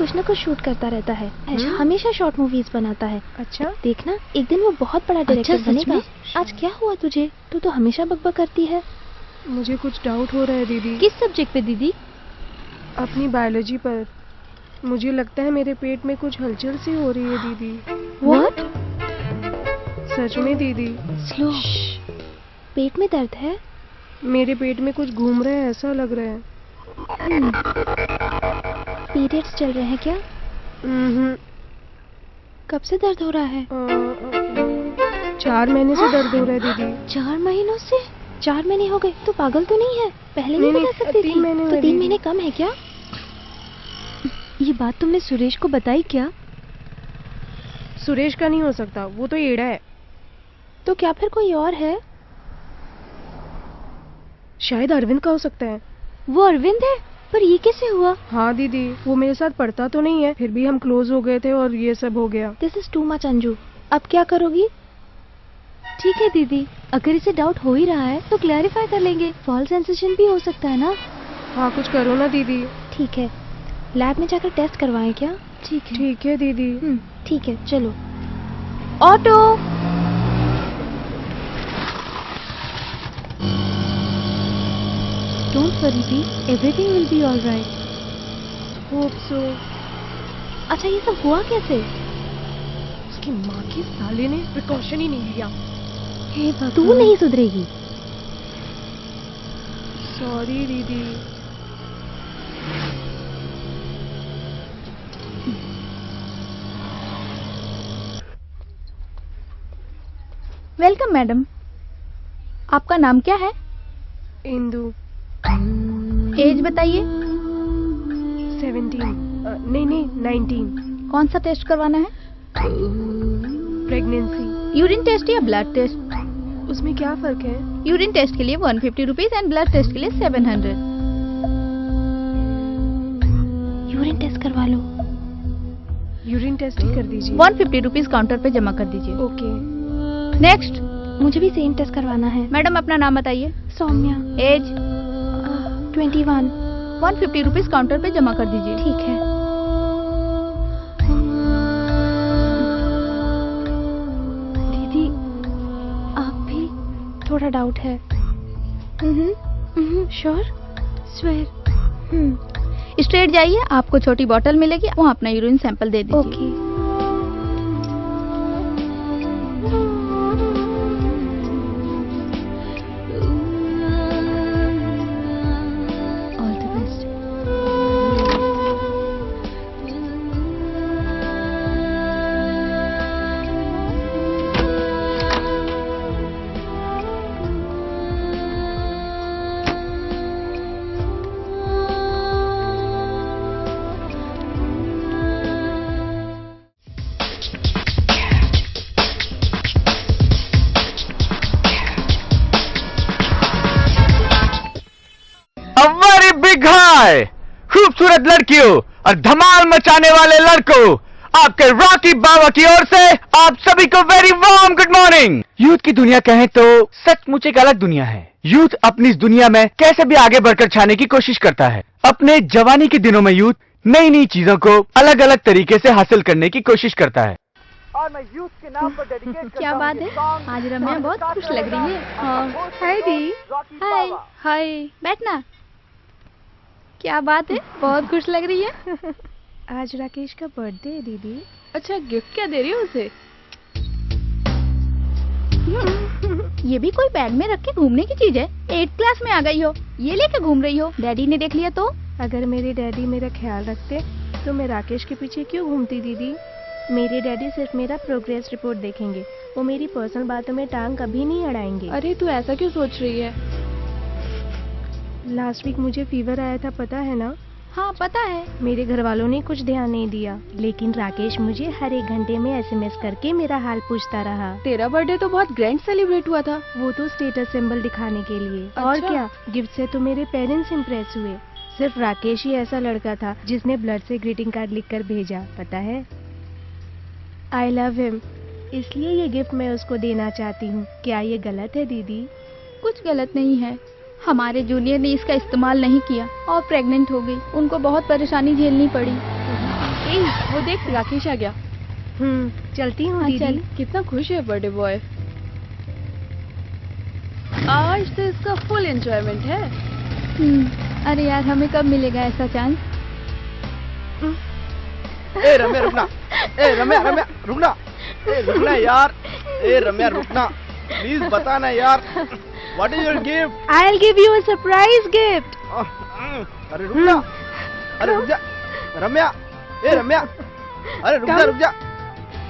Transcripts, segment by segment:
कुछ न कुछ शूट करता रहता है। हमेशा शॉर्ट मूवीज बनाता है। अच्छा, देखना एक दिन वो बहुत बड़ा डायरेक्टर बनेगा। आज क्या हुआ तुझे? तू तो हमेशा बकबक करती है। मुझे कुछ डाउट हो रहा है दीदी। किस सब्जेक्ट पे दीदी? अपनी बायोलॉजी पर। मुझे लगता है मेरे पेट में कुछ हलचल सी हो रही है दीदी। व्हाट? सच में दीदी। स्लो। पेट में दर्द है? मेरे पेट में कुछ घूम रहा है, ऐसा लग रहा है। पीरियड्स चल रहे हैं क्या? कब से दर्द हो रहा है? 4 महीने से दर्द हो रहा है दीदी। 4 महीनों से? 4 महीने हो गए? तो पागल तो नहीं है? पहले नहीं बता सकती थी? 3 महीने। तो 3 महीने कम है क्या? ये बात तुमने सुरेश को बताई क्या? सुरेश का नहीं हो सकता, वो तो एड़ा है। तो क्या फिर कोई और है? शायद अरविंद का हो सकता है। वो अरविंद है? पर ये कैसे हुआ? हाँ दीदी, वो मेरे साथ पढ़ता तो नहीं है, फिर भी हम क्लोज हो गए थे और ये सब हो गया। This is too much Anju. अब क्या करोगी? ठीक है दीदी, अगर इसे डाउट हो ही रहा है तो क्लैरिफाई कर लेंगे। फॉल्स सेंसेशन भी हो सकता है ना? हाँ, कुछ करो ना दीदी। ठीक है, लैब में जाकर टेस्ट करवाएं क्या? ठीक है दीदी। ठीक है, चलो। Auto. Don't worry the, everything will be alright. Hope so. अच्छा, ये सब हुआ कैसे? उसकी माँ के साले ने प्रिकॉशन ही नहीं लिया। हे भगवान, तू नहीं सुधरेगी। सॉरी दीदी। Welcome madam. आपका नाम क्या है? इंदु। एज बताइए। 17। नहीं 19। कौन सा टेस्ट करवाना है? प्रेगनेंसी। यूरिन टेस्ट या ब्लड टेस्ट? उसमें क्या फर्क है? यूरिन टेस्ट के लिए 150 रुपीज एंड ब्लड टेस्ट के लिए 700। यूरिन टेस्ट करवा लो। यूरिन टेस्ट ही कर दीजिए। 150 रुपीज काउंटर पे जमा कर दीजिए। ओके। नेक्स्ट। मुझे भी सेम टेस्ट करवाना है। मैडम अपना नाम बताइए। सौम्या। एज? 21। 150 रुपीज काउंटर पे जमा कर दीजिए। ठीक है। दीदी, आप भी? थोड़ा डाउट है। श्योर? स्वेयर। स्ट्रेट जाइए, आपको छोटी बोतल मिलेगी, वहाँ अपना यूरिन सैंपल दे दीजिए। ओके। बिग हाय खूबसूरत लड़कियों और धमाल मचाने वाले लड़कों, आपके रॉकी बाबा की ओर से आप सभी को very warm good morning. Youth की दुनिया कहें तो सचमुच एक अलग दुनिया है। यूथ अपनी इस दुनिया में कैसे भी आगे बढ़कर छाने की कोशिश करता है। अपने जवानी के दिनों में यूथ नई नई चीजों को अलग अलग तरीके से हासिल करने की कोशिश करता है। और मैं यूथ के नाम पर डेडिकेट क्या बात है, आज रम्या बहुत खुश लग रही है। हाय दी। हाय। हाय। बैठना। क्या बात है, बहुत खुश लग रही है। आज राकेश का बर्थडे है दीदी। अच्छा, गिफ्ट क्या दे रही हो उसे? ये भी कोई बैग में रख के घूमने की चीज है? 8th क्लास में आ गई हो, ये लेके घूम रही हो? डैडी ने देख लिया तो? अगर मेरे डैडी मेरा ख्याल रखते तो मैं राकेश के पीछे क्यों घूमती दीदी? मेरे डैडी सिर्फ मेरा प्रोग्रेस रिपोर्ट देखेंगे, वो मेरी पर्सनल बातों में टांग कभी नहीं अड़ाएंगे। अरे तू ऐसा क्यों सोच रही है? लास्ट वीक मुझे फीवर आया था, पता है ना? हाँ पता है। मेरे घर वालों ने कुछ ध्यान नहीं दिया, लेकिन राकेश मुझे हर 1 घंटे में SMS करके मेरा हाल पूछता रहा। तेरा बर्थडे तो बहुत ग्रैंड सेलिब्रेट हुआ था। वो तो स्टेटस सिंबल दिखाने के लिए। अच्छा? और क्या, गिफ्ट से तो मेरे पेरेंट्स इम्प्रेस हुए। सिर्फ राकेश ही ऐसा लड़का था जिसने ब्लड से ग्रीटिंग कार्ड लिखकर भेजा, पता है? आई लव हिम, इसलिए ये गिफ्ट मैं उसको देना चाहती हूँ। क्या ये गलत है दीदी? कुछ गलत नहीं है। हमारे जूनियर ने इसका इस्तेमाल नहीं किया और प्रेग्नेंट हो गई। उनको बहुत परेशानी झेलनी पड़ी। ए, वो देख राकेश आ गया। चलती हूँ हाँ, दीदी। चल। कितना खुश है बर्थडे बॉय। आज तो इसका फुल एंजॉयमेंट है। अरे यार, हमें कब मिलेगा ऐसा चांस? ए रम्या रुकना, ए रम्या रम्या रुकना, ए रुकना यार, ए रम्या रुकना, प्लीज बताना यार, what is your gift? I'll give you a surprise gift. अरे रुकना, अरे रुक जा, रम्या, ए रम्या, अरे रुक जा,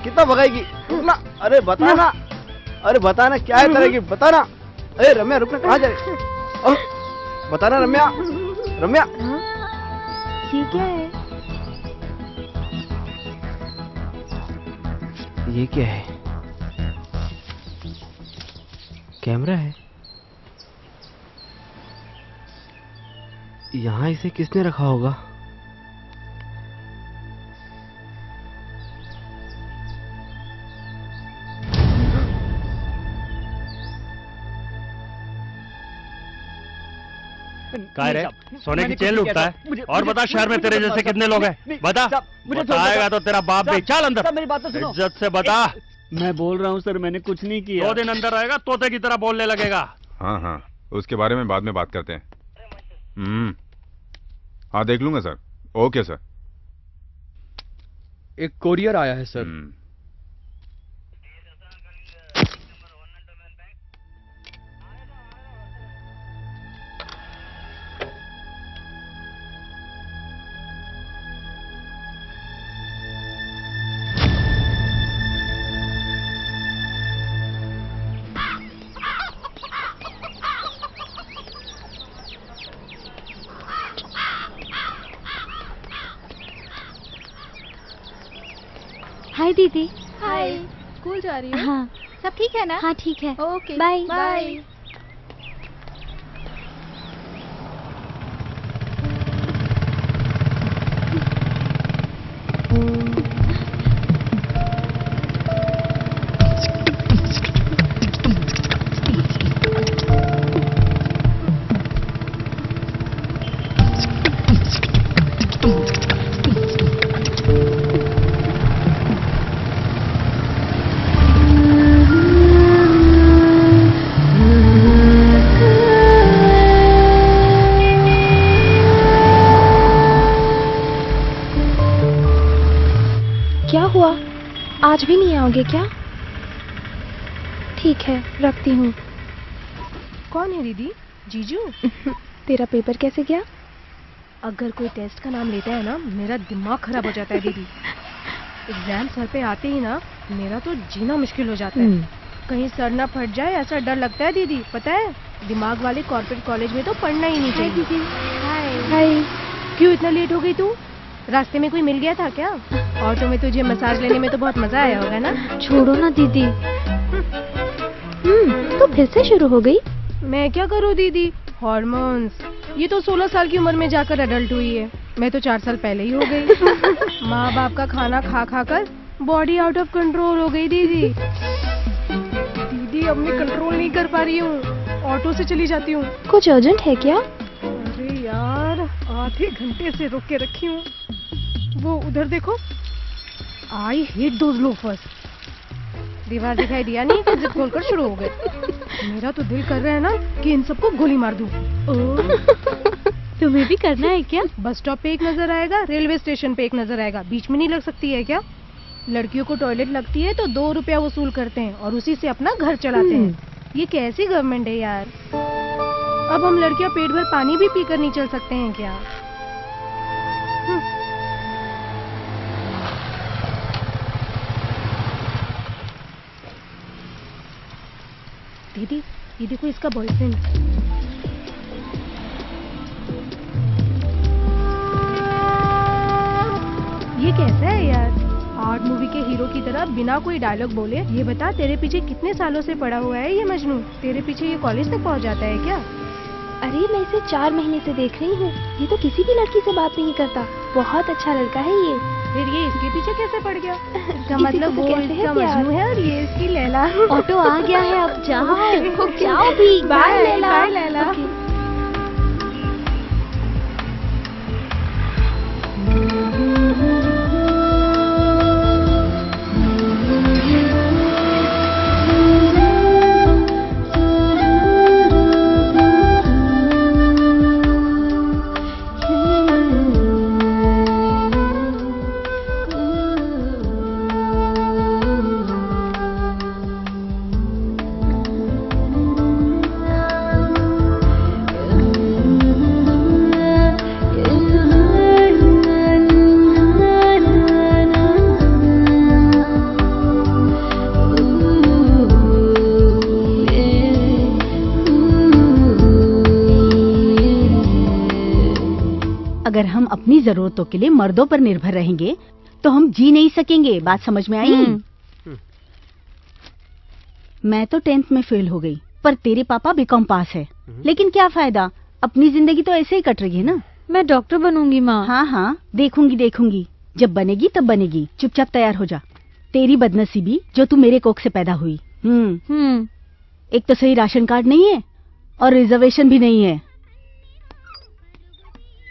कितना भगाएगी? रुकना, अरे बताना क्या है तेरा गिफ्ट, बताना। ए रम्या रुकना, कहाँ जा रही? बताना रम्या, रम्या। ये क्या है? ये क्या है? कैमरा है? यहाँ इसे किसने रखा होगा? काय रे, सोने की चेन लूटता है? और बता, शहर में तेरे जैसे कितने लोग हैं? बता, बताएगा तो तेरा बाप भी। चल अंदर, मेरी बात तो सुनो। इज्जत से बता। मैं बोल रहा हूँ सर, मैंने कुछ नहीं किया। 2 दिन अंदर रहेगा, तोते की तरह बोलने लगेगा। हाँ हाँ, उसके बारे में बाद में बात करते हैं। हाँ देख लूंगा सर। Okay sir. एक कोरियर आया है सर। हाय दीदी। हाय। स्कूल जा रही हो? हाँ। सब ठीक है ना? हाँ ठीक है। Okay, bye. बाय। क्या हुआ? आज भी नहीं आओगे क्या? ठीक है, रखती हूँ। कौन है दीदी? जीजू? तेरा पेपर कैसे गया? अगर कोई टेस्ट का नाम लेता है ना, मेरा दिमाग खराब हो जाता है दीदी। एग्जाम सर पे आते ही ना, मेरा तो जीना मुश्किल हो जाता है। कहीं सर ना फट जाए ऐसा डर लगता है दीदी। पता है, दिमाग वाले कॉर्पोरेट कॉलेज में तो पढ़ना ही नहीं चाहिए। दीदी। हाय। क्यों इतना लेट हो गई तू? रास्ते में कोई मिल गया था क्या? ऑटो में तुझे मसाज लेने में तो बहुत मजा आया होगा ना? छोड़ो ना दीदी। तो फिर से शुरू हो गई? मैं क्या करूँ दीदी, हॉर्मोन्स। ये तो 16 साल की उम्र में जाकर अडल्ट हुई है, मैं तो 4 साल पहले ही हो गई। माँ बाप का खाना खा खा कर बॉडी आउट ऑफ कंट्रोल हो गई दीदी। दीदी अब मैं कंट्रोल नहीं कर पा रही हूँ, ऑटो से चली जाती हूँ। कुछ अर्जेंट है क्या? अरे यार, आधे घंटे से रोक के रखी हूँ। वो उधर देखो, आई हेट दोज लोफर्स। दीवार दिखाई दिया नहीं कि जिद खोलकर शुरू हो गए। मेरा तो दिल कर रहा है ना कि इन सबको गोली मार दूं। तुम्हें भी करना है क्या? बस स्टॉप पे एक नजर आएगा, रेलवे स्टेशन पे एक नजर आएगा, बीच में नहीं लग सकती है क्या? लड़कियों को टॉयलेट लगती है तो 2 रुपया वसूल करते हैं और उसी से अपना घर चलाते हैं। ये कैसी गवर्नमेंट है यार? अब हम लड़कियां पेट भर पानी भी पीकर नहीं चल सकते हैं क्या? दीदी, ये देखो इसका बॉयफ्रेंड। ये कैसा है यार? आर्ट मूवी के हीरो की तरह बिना कोई डायलॉग बोले ये बता, तेरे पीछे कितने सालों से पड़ा हुआ है ये मजनू? तेरे पीछे ये कॉलेज तक पहुंच जाता है क्या? अरे मैं इसे 4 महीने से देख रही हूँ, ये तो किसी भी लड़की से बात नहीं करता। बहुत अच्छा लड़का है ये। फिर ये इसके पीछे कैसे पड़ गया? इसका इसी मतलब को वो तो कहते हैं इसका प्यार। मजनू है और ये इसकी लैला। ऑटो आ गया है, अब जाओ जाओ भी। Bye Laila. Bye Laila. Okay. अपनी जरूरतों के लिए मर्दों पर निर्भर रहेंगे तो हम जी नहीं सकेंगे। बात समझ में आई? मैं तो 10th में फेल हो गई, पर तेरे पापा बीकॉम पास है। लेकिन क्या फायदा, अपनी जिंदगी तो ऐसे ही कट रही है ना। मैं डॉक्टर बनूंगी माँ। हाँ हाँ, देखूंगी। जब बनेगी तब बनेगी। चुपचाप तैयार हो जा। तेरी बदनसीबी जो तू मेरे कोख से पैदा हुई। एक तो सही राशन कार्ड नहीं है और रिजर्वेशन भी नहीं है।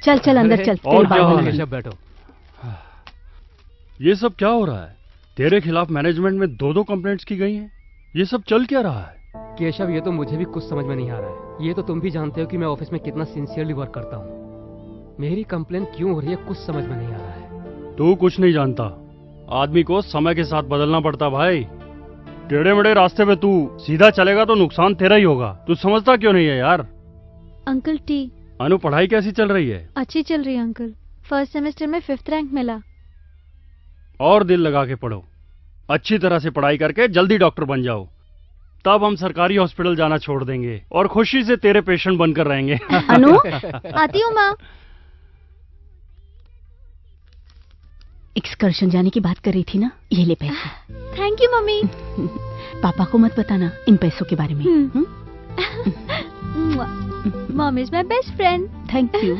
चल चल अंदर चल। और क्या हो रहा है? बैठो। ये सब क्या हो रहा है? तेरे खिलाफ मैनेजमेंट में 2 कंप्लेंट्स की गई हैं। ये सब चल क्या रहा है? केशव, ये तो मुझे भी कुछ समझ में नहीं आ रहा है। ये तो तुम भी जानते हो कि मैं ऑफिस में कितना सिंसियरली वर्क करता हूँ। मेरी कंप्लेन क्यों हो रही है कुछ समझ में नहीं आ रहा है। तू कुछ नहीं जानता। आदमी को समय के साथ बदलना पड़ता भाई। टेढ़े मेढ़े रास्ते पे तू सीधा चलेगा तो नुकसान तेरा ही होगा। तू समझता क्यों नहीं है यार? Uncle T. अनु, पढ़ाई कैसी चल रही है? अच्छी चल रही है अंकल। फर्स्ट सेमेस्टर में 5th रैंक मिला। और दिल लगा के पढ़ो। अच्छी तरह से पढ़ाई करके जल्दी डॉक्टर बन जाओ। तब हम सरकारी हॉस्पिटल जाना छोड़ देंगे और खुशी से तेरे पेशेंट बनकर रहेंगे। अनु, आती हूँ माँ। एक्सकर्शन जाने की बात कर रही थी ना, ये ले पैसे। Thank you mummy. पापा को मत बताना इन पैसों के बारे में। Mom is my best friend. Thank you.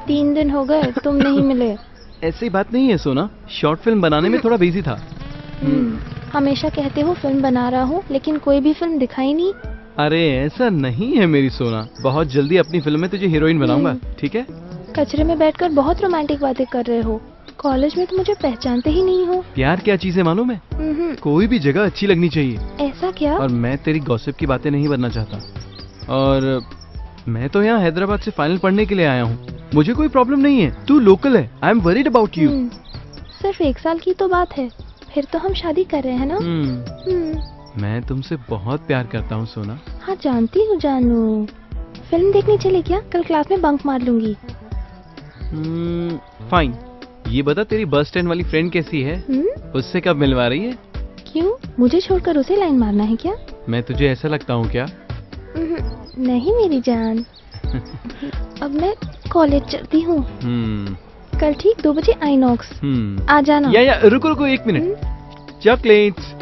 3 दिन हो गए तुम नहीं मिले। ऐसी बात नहीं है सोना, शॉर्ट फिल्म बनाने में थोड़ा बिजी था। हमेशा कहते हो फिल्म बना रहा हूँ, लेकिन कोई भी फिल्म दिखाई नहीं। अरे ऐसा नहीं है मेरी सोना, बहुत जल्दी अपनी फिल्म में तुझे हीरोइन बनाऊंगा, ठीक है? कचरे में बैठकर बहुत रोमांटिक बातें कर रहे हो। कॉलेज में तो मुझे पहचानते ही नहीं हो। प्यार क्या चीज है मालूम है? कोई भी जगह अच्छी लगनी चाहिए। ऐसा क्या? और मैं तेरी गॉसिप की बातें नहीं बनना चाहता। और मैं तो यहाँ हैदराबाद से फाइनल पढ़ने के लिए आया हूँ। मुझे कोई प्रॉब्लम नहीं है, तू लोकल है। I am worried about you. सिर्फ 1 साल की तो बात है, फिर तो हम शादी कर रहे हैं ना। मैं तुमसे बहुत प्यार करता हूँ सोना। हाँ जानती हूँ जानू। फिल्म देखने चले क्या? कल क्लास में बंक मार लूंगी। फाइन। ये बता तेरी बस स्टैंड वाली फ्रेंड कैसी है? उससे कब मिलवा रही है? क्यों, मुझे छोड़कर उसे लाइन मारना है क्या? मैं तुझे ऐसा लगता हूँ क्या? नहीं मेरी जान। अब मैं कॉलेज चलती हूँ। कल ठीक 2 बजे आइनॉक्स। आ जाना। या रुको 1 मिनट। चॉकलेट्स।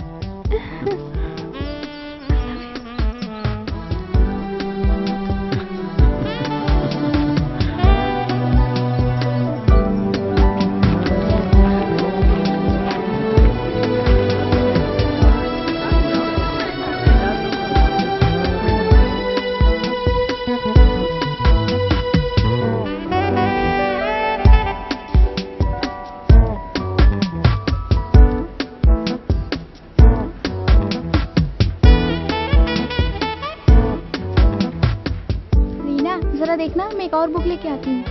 देखना, मैं एक और बुक लेके आती हूँ।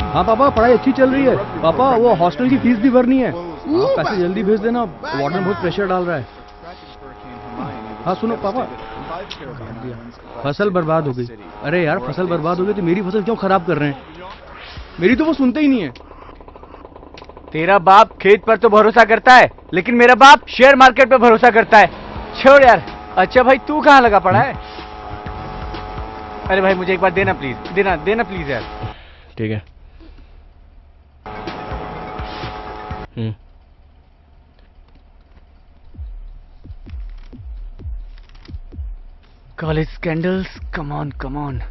हाँ पापा, पढ़ाई अच्छी चल रही है। पापा, वो हॉस्टल की फीस भी भरनी है। आप पैसे जल्दी भेज देना, वार्डन बहुत प्रेशर डाल रहा है। हाँ सुनो पापा, फसल बर्बाद हो गई। अरे यार, फसल बर्बाद हो गई तो मेरी फसल क्यों खराब कर रहे हैं? मेरी तो वो सुनते ही नहीं है। तेरा बाप खेत पर तो भरोसा करता है, लेकिन मेरा बाप शेयर मार्केट पे भरोसा करता है। छोड़ यार। अच्छा भाई, तू कहाँ लगा पड़ा है? अरे भाई, मुझे एक बार देना प्लीज, देना प्लीज यार। ठीक है। College scandals, come on.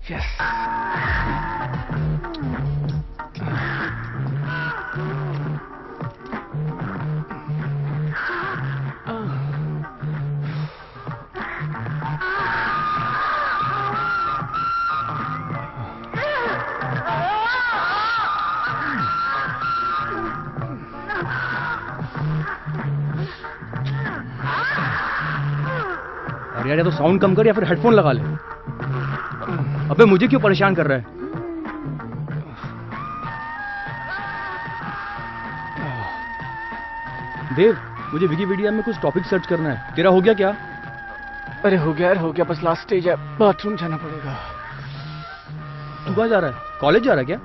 Yes. और यार, या तो साउंड कम कर या फिर हेडफोन लगा ले। अबे मुझे क्यों परेशान कर रहा है? देव, मुझे विकिपीडिया में कुछ टॉपिक सर्च करना है। तेरा हो गया क्या? अरे हो गया यार, हो गया, बस लास्ट स्टेज है, बाथरूम जाना पड़ेगा। तू कहाँ जा रहा है? कॉलेज जा रहा है क्या?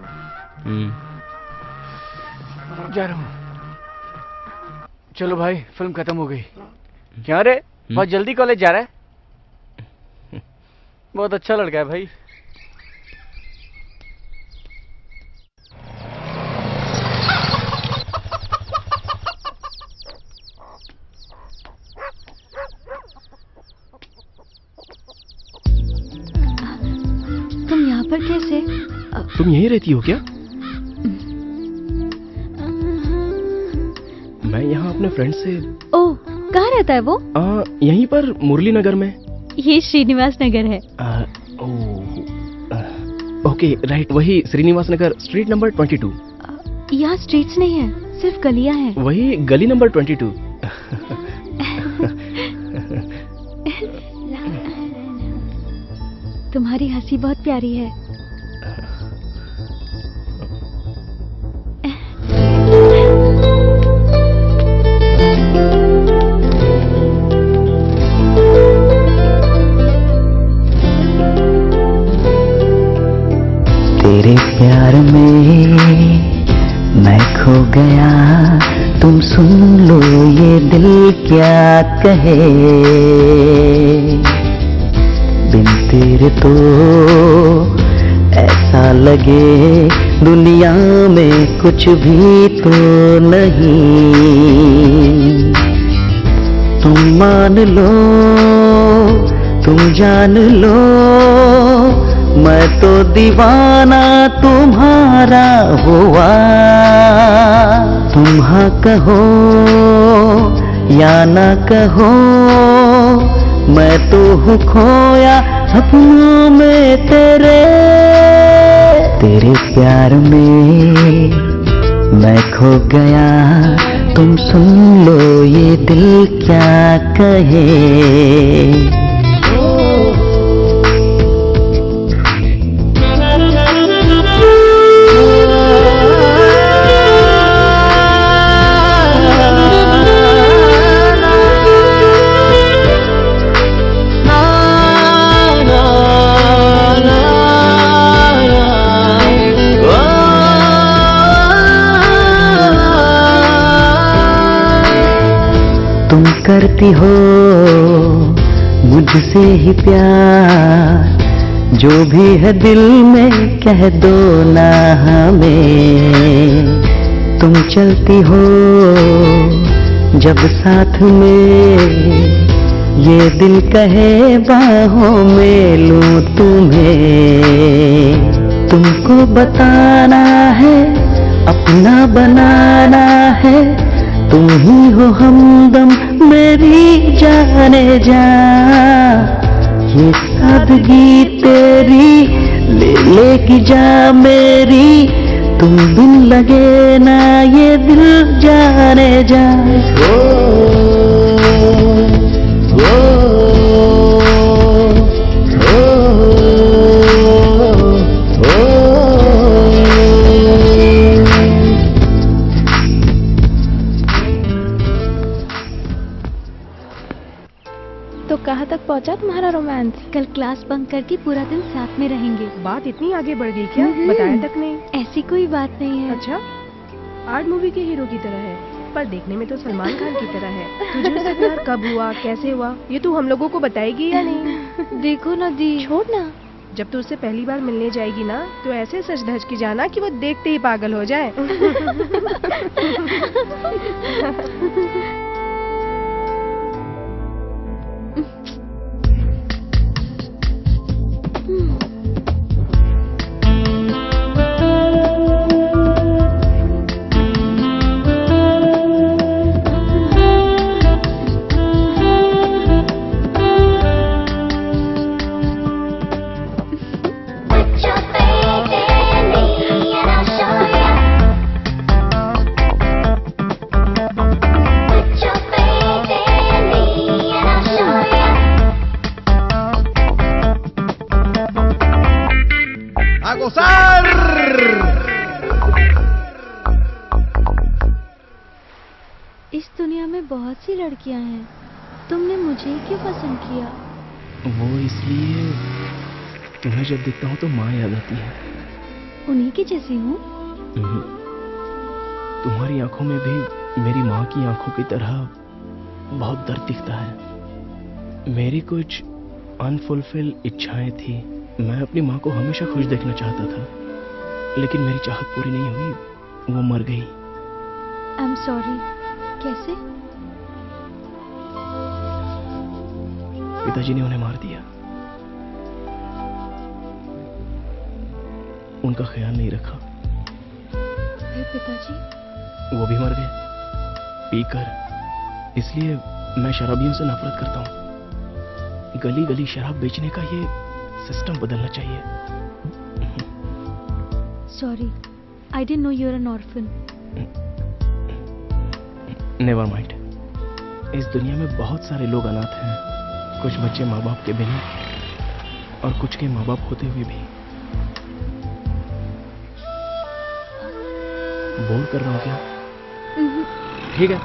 जा रहा हूँ। चलो भाई, फिल्म खत्म हो गई। क्या रे, बहुत जल्दी कॉलेज जा रहा है? बहुत अच्छा लड़का है भाई। तुम यहाँ पर कैसे? तुम यहीं रहती हो क्या? मैं यहाँ अपने फ्रेंड से। ओह, कहाँ रहता है वो? यहीं पर मुरली नगर में। ये श्रीनिवास नगर है। ओके राइट, वही श्रीनिवास नगर, स्ट्रीट नंबर 22। यहाँ स्ट्रीट्स नहीं है, सिर्फ गलियाँ हैं। वही गली नंबर 22। तुम्हारी हंसी बहुत प्यारी है। तेरे प्यार में मैं खो गया, तुम सुन लो ये दिल क्या कहे। बिन तेरे तो ऐसा लगे दुनिया में कुछ भी तो नहीं। तुम मान लो, तुम जान लो, मैं तो दीवाना तुम्हारा हुआ। तुम हाँ कहो या ना कहो, मैं तो हूँ खोया सपनों में तेरे। तेरे प्यार में मैं खो गया, तुम सुन लो ये दिल क्या कहे। तुम करती हो मुझसे ही प्यार, जो भी है दिल में कह दो ना हमें। तुम चलती हो जब साथ में, ये दिल कहे बाहों में लूं तुम्हें। तुमको बताना है, अपना बनाना है, तुम ही हो हमदम मेरी जाने जा। ये सादगी तेरी ले लेगी जा मेरी, तुम बिन लगे ना ये दिल जाने जा। तो कहाँ तक पहुँचा तुम्हारा रोमांस? कल क्लास बंक करके पूरा दिन साथ में रहेंगे। बात इतनी आगे बढ़ गई क्या? बताया तक नहीं। ऐसी कोई बात नहीं है। अच्छा, आर्ट मूवी के हीरो की तरह है, पर देखने में तो सलमान खान की तरह है। तुझे उससे प्यार कब हुआ, कैसे हुआ, ये तू हम लोगों को बताएगी या नहीं? देखो ना दी, छोड़ ना। जब तू उससे पहली बार मिलने जाएगी ना, तो ऐसे सच धज के जाना कि वो देखते ही पागल हो जाए। दुनिया में बहुत सी लड़कियां हैं, तुमने मुझे क्यों पसंद किया? वो इसलिए तुम्हें जब दिखता हूँ तो माँ याद आती है। उन्हीं की जैसी हूँ। तुम्हारी आंखों में भी मेरी माँ की आंखों की तरह बहुत दर्द दिखता है। मेरी कुछ अनफुलफिल इच्छाएं थी। मैं अपनी माँ को हमेशा खुश देखना चाहता था, लेकिन मेरी चाहत पूरी नहीं हुई, वो मर गई। आई एम सॉरी। कैसे? पिताजी ने उन्हें मार दिया। उनका ख्याल नहीं रखा। फिर पिताजी? वो भी मर गए पीकर। इसलिए मैं शराबियों से नफरत करता हूँ। गली गली शराब बेचने का ये सिस्टम बदलना चाहिए। Sorry, I didn't know you are an orphan. Never mind. इस दुनिया में बहुत सारे लोग अनाथ हैं। कुछ बच्चे माँ बाप के बिना और कुछ के माँ बाप होते हुए भी। बोर कर रहा हूँ क्या? ठीक है,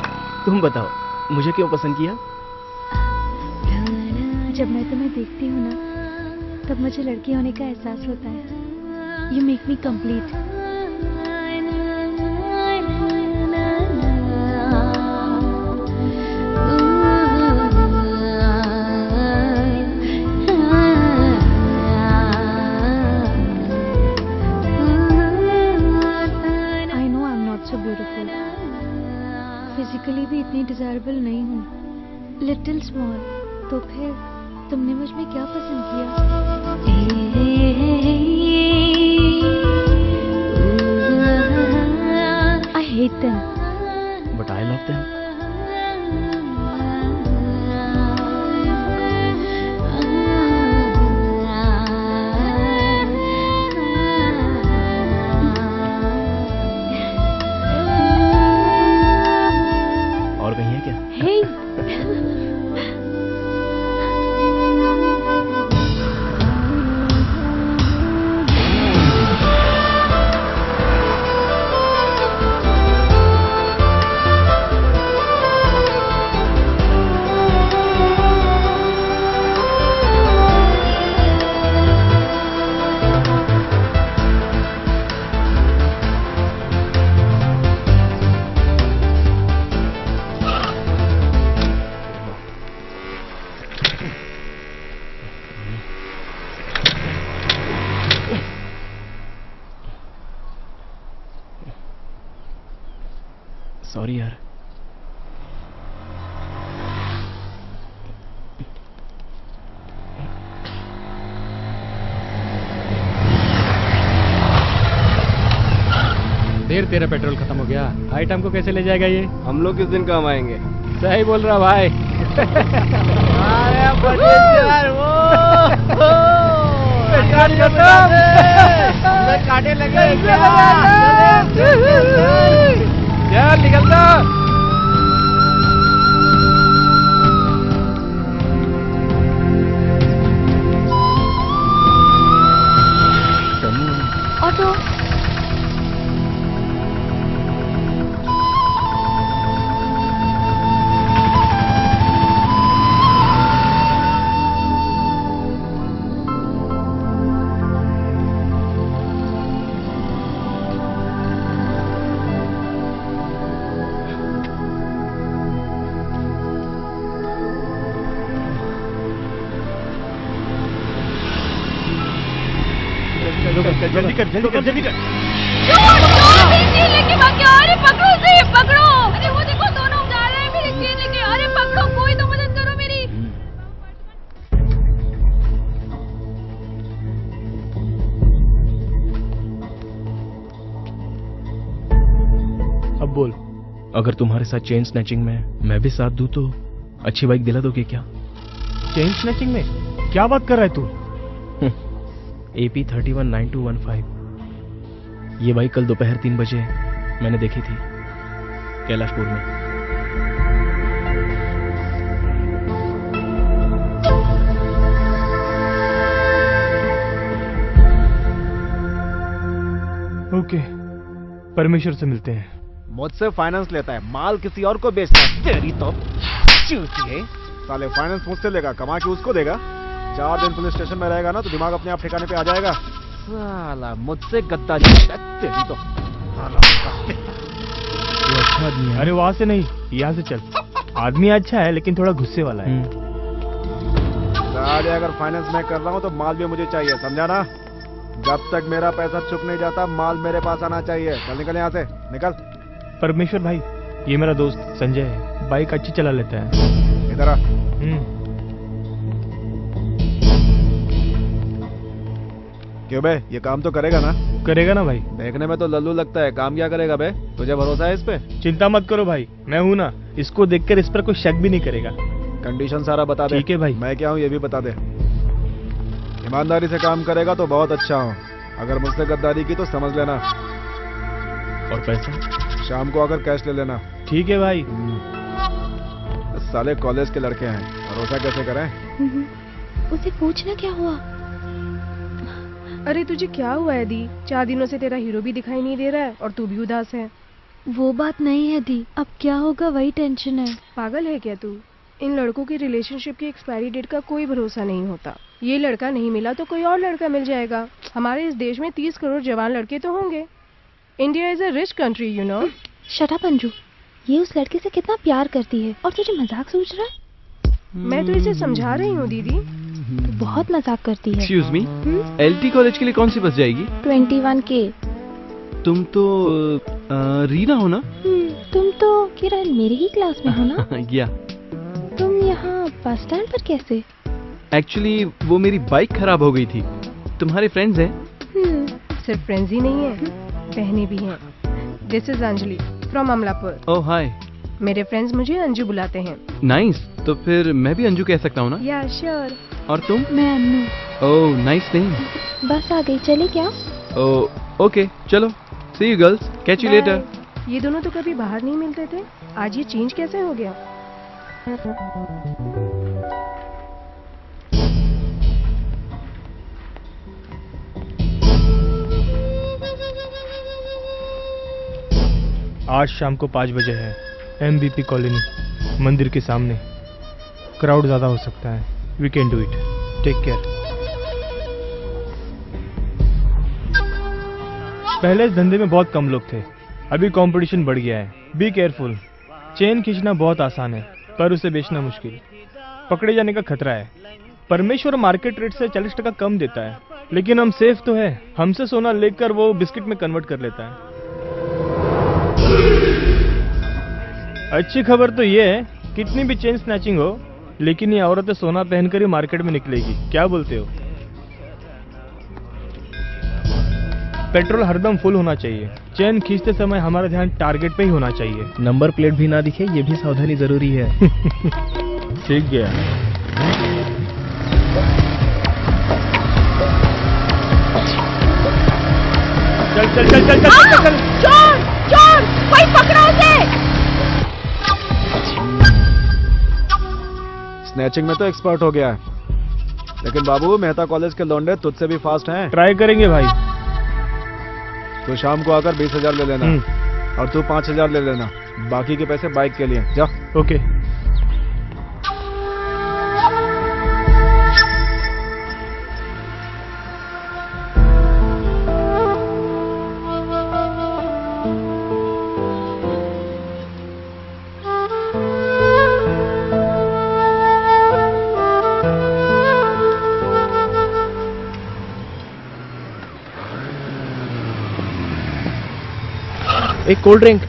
तुम बताओ मुझे क्यों पसंद किया? जब मैं तुम्हें देखती हूँ ना, तब मुझे लड़की होने का एहसास होता है। You make me complete. Physically भी इतनी डिजायरेबल नहीं हूँ, लिटिल स्मॉल। तो फिर तुमने मुझ में क्या पसंद किया? I hate them but I love them. और कहीं है क्या? सॉरी यार। देर तेरा पेट्रोल खत्म हो गया। आइटम को कैसे ले जाएगा ये? हम लोग किस दिन काम आएंगे? सही बोल रहा भाई। काटे लगे चल निकल जा। ऑटो। जल्दी कर जल्दी कर जल्दी कर। चेन लेके भाग गया। अरे पकड़ो उसे, पकड़ो। अरे वो देखो दोनों जा रहे हैं मेरी चेन लेके। अरे पकड़ो, कोई तो मदद करो मेरी। अब बोल, अगर तुम्हारे साथ चेन स्नैचिंग में मैं भी साथ दूं तो अच्छी बाइक दिला दोगे क्या? चेन स्नैचिंग में क्या बात कर रहा है तू? AP 319215। ये बाइक कल दोपहर 3 बजे मैंने देखी थी कैलाशपुर में। ओके, परमेश्वर से मिलते हैं। मुझसे फाइनेंस लेता है, माल किसी और को बेचता है। तेरी तो चूतिए। साले फाइनेंस मुझसे लेगा, कमा के उसको देगा। 4 दिन पुलिस स्टेशन में रहेगा ना तो दिमाग अपने आप ठिकाने पे आ जाएगा। साला मुझसे गद्दारी करता है। तेरी तो वो अच्छा आदमी है। अरे वहाँ से नहीं, यहाँ से चल। आदमी अच्छा है लेकिन थोड़ा गुस्से वाला है। आज अगर फाइनेंस मैं कर रहा हूँ तो माल भी मुझे चाहिए, समझा ना? जब तक मेरा पैसा चुक नहीं जाता माल मेरे पास आना चाहिए। चल निकल यहाँ से, निकल। परमेश्वर भाई, ये मेरा दोस्त संजय है, बाइक अच्छी चला लेता है। इधर आ। क्यों बे, ये काम तो करेगा ना? करेगा ना भाई। देखने में तो लल्लू लगता है, काम क्या करेगा बे? तुझे भरोसा है इस पे? चिंता मत करो भाई, मैं हूँ ना। इसको देखकर इस पर कोई शक भी नहीं करेगा। कंडीशन सारा बता दे। ठीक है भाई। मैं क्या हूँ ये भी बता दे। ईमानदारी से काम करेगा तो बहुत अच्छा हूँ, अगर मुझसे गद्दारी की तो समझ लेना। और पैसा? शाम को आकर कैश ले लेना। ठीक है भाई। साले कॉलेज के लड़के हैं, भरोसा कैसे करें? उसे पूछना क्या हुआ? अरे तुझे क्या हुआ है दी? 4 दिनों से तेरा हीरो भी दिखाई नहीं दे रहा है और तू भी उदास है। वो बात नहीं है दी, अब क्या होगा वही टेंशन है। पागल है क्या तू? इन लड़कों की रिलेशनशिप की एक्सपायरी डेट का कोई भरोसा नहीं होता। ये लड़का नहीं मिला तो कोई और लड़का मिल जाएगा। हमारे इस देश में 30 करोड़ जवान लड़के तो होंगे। India is a rich country, you know. Shut up Anju, ये उस लड़के से कितना प्यार करती है और तुझे मजाक सोच रहा है? मैं तो इसे समझा रही हूँ दीदी। तो बहुत मजाक करती है। एक्सक्यूज मी, LT कॉलेज के लिए कौन सी बस जाएगी? 21K। तुम तो रीना हो ना? तुम तो किरण मेरे ही क्लास में हो ना? या। तुम यहाँ बस स्टैंड पर कैसे? एक्चुअली वो मेरी बाइक खराब हो गई थी। तुम्हारे फ्रेंड्स हैं? सिर्फ फ्रेंड्स ही नहीं है, बहनें भी हैं। This is Anjali from Amalapur. Oh hi. मेरे फ्रेंड्स मुझे अंजू बुलाते हैं। नाइस, तो फिर मैं भी अंजू कह सकता हूँ ना? या श्योर। और तुम? मैं अन्नू। Oh nice name. बस आ गई, चले क्या? ओह ओके, चलो। See you girls, catch you later. ये दोनों तो कभी बाहर नहीं मिलते थे, आज ये चेंज कैसे हो गया? आज शाम को 5 बजे है, MBP कॉलोनी, मंदिर के सामने। क्राउड ज्यादा हो सकता है। We can do it. Take care. पहले इस धंधे में बहुत कम लोग थे, अभी कंपटीशन बढ़ गया है। Be careful. चेन खींचना बहुत आसान है पर उसे बेचना मुश्किल। पकड़े जाने का खतरा है। परमेश्वर मार्केट रेट से 40% कम देता है, लेकिन हम सेफ तो है। हमसे सोना लेकर वो बिस्किट में कन्वर्ट कर लेता है। अच्छी खबर तो ये है, कितनी भी चेन स्नैचिंग हो, लेकिन ये औरतें सोना पहनकर ही मार्केट में निकलेगी। क्या बोलते हो? पेट्रोल हरदम फुल होना चाहिए। चेन खींचते समय हमारा ध्यान टारगेट पे ही होना चाहिए। नंबर प्लेट भी ना दिखे, ये भी सावधानी जरूरी है। सीख गया। चल चल चल चल चल चल चल। चोर चोर, कोई पकड़ो उसे। स्नैचिंग में तो एक्सपर्ट हो गया है, लेकिन बाबू मेहता कॉलेज के लौंडे तुझसे भी फास्ट हैं। ट्राई करेंगे भाई। तो शाम को आकर 20,000 ले लेना और तू 5,000 ले लेना। बाकी के पैसे बाइक के लिए। जा। ओके। एक कोल्ड ड्रिंक।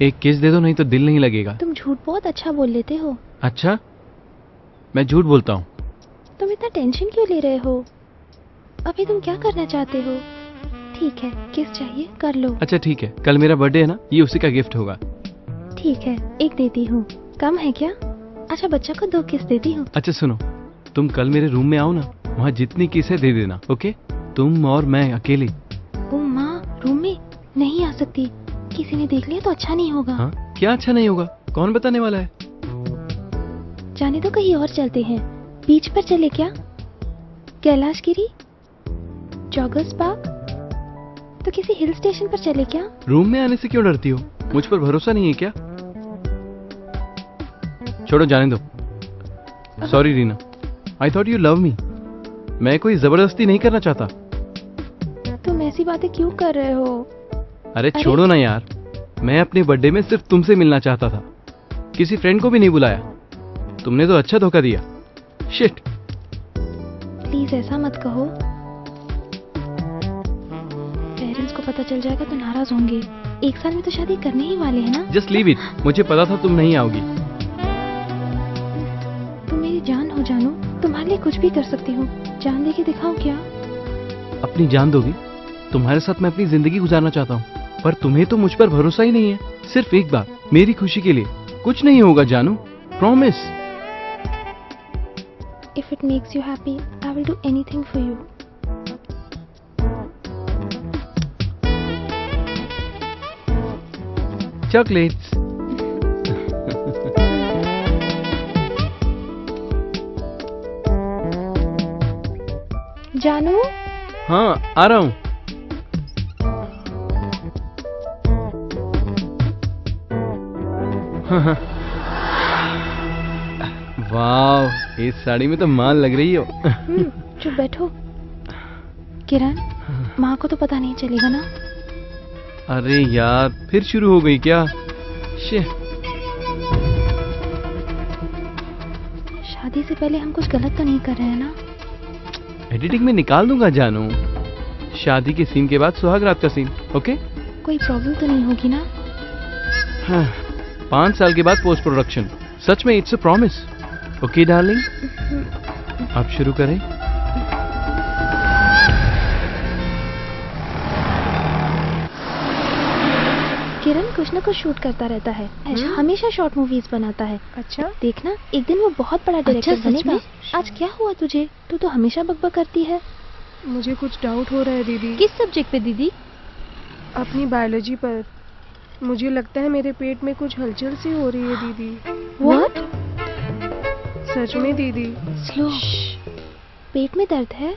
एक किस दे दो, नहीं तो दिल नहीं लगेगा। तुम झूठ बहुत अच्छा बोल लेते हो। अच्छा, मैं झूठ बोलता हूँ? तुम इतना टेंशन क्यों ले रहे हो? अभी तुम क्या करना चाहते हो? ठीक है, किस चाहिए कर लो। अच्छा ठीक है, कल मेरा बर्थडे है ना, ये उसी का गिफ्ट होगा। ठीक है, एक देती हूँ। कम है क्या? अच्छा बच्चा को 2 किस देती हूँ। अच्छा सुनो, तुम कल मेरे रूम में आओ ना, वहाँ जितनी किस है दे देना, ओके? तुम और मैं अकेली। ओ माँ, रूम में नहीं आ सकती, किसी ने देख लिया तो अच्छा नहीं होगा। हाँ, क्या अच्छा नहीं होगा? कौन बताने वाला है? जाने तो कहीं और चलते हैं। बीच पर चले क्या? कैलाशगिरी, जॉगर्स पार्क, तो किसी हिल स्टेशन पर चले क्या? रूम में आने से क्यों डरती हो? मुझ पर भरोसा नहीं है क्या? छोड़ो, जाने दो। Sorry Reena, I thought you love me. मैं कोई जबरदस्ती नहीं करना चाहता। तुम ऐसी बातें क्यों कर रहे हो? अरे छोड़ो ना यार, मैं अपने बर्थडे में सिर्फ तुमसे मिलना चाहता था, किसी फ्रेंड को भी नहीं बुलाया। तुमने तो अच्छा धोखा दिया। शिट। प्लीज ऐसा मत कहो, पेरेंट्स को पता चल जाएगा तो नाराज होंगे। 1 साल में तो शादी करने ही वाले हैं ना। जस्ट लीव इट, मुझे पता था तुम नहीं आओगी। तुम मेरी जान हो जानू, तुम्हारे लिए कुछ भी कर सकती हूँ। जान दे के दिखाऊं क्या? अपनी जान दोगी? तुम्हारे साथ मैं अपनी जिंदगी गुजारना चाहता हूँ, पर तुम्हें तो मुझ पर भरोसा ही नहीं है। सिर्फ एक बार मेरी खुशी के लिए। कुछ नहीं होगा जानू, promise. If it makes you happy, I will do anything for you. Chocolates. जानू? हाँ, आ रहा हूँ। वाह, इस साड़ी में तो माल लग रही हो। चुप बैठो। किरण, माँ को तो पता नहीं चलेगा ना? अरे यार, फिर शुरू हो गई क्या? शादी से पहले हम कुछ गलत तो नहीं कर रहे हैं ना? एडिटिंग में निकाल दूंगा जानू। शादी के सीन के बाद सुहाग रात का सीन, ओके? कोई प्रॉब्लम तो नहीं होगी ना? हाँ, 5 साल के बाद पोस्ट प्रोडक्शन। सच में it's a promise. Okay darling, अब शुरू करें। किरण कुछ न कुछ शूट करता रहता है, हमेशा शॉर्ट मूवीज बनाता है। अच्छा, देखना एक दिन वो बहुत बड़ा डायरेक्टर बनेगा। आज क्या हुआ तुझे? तू तो हमेशा बकबक करती है। मुझे कुछ डाउट हो रहा है दीदी। किस सब्जेक्ट पे दीदी? अपनी बायोलॉजी पर। मुझे लगता है मेरे पेट में कुछ हलचल सी हो रही है दीदी। व्हाट? सच में दीदी। स्लो। पेट में दर्द है?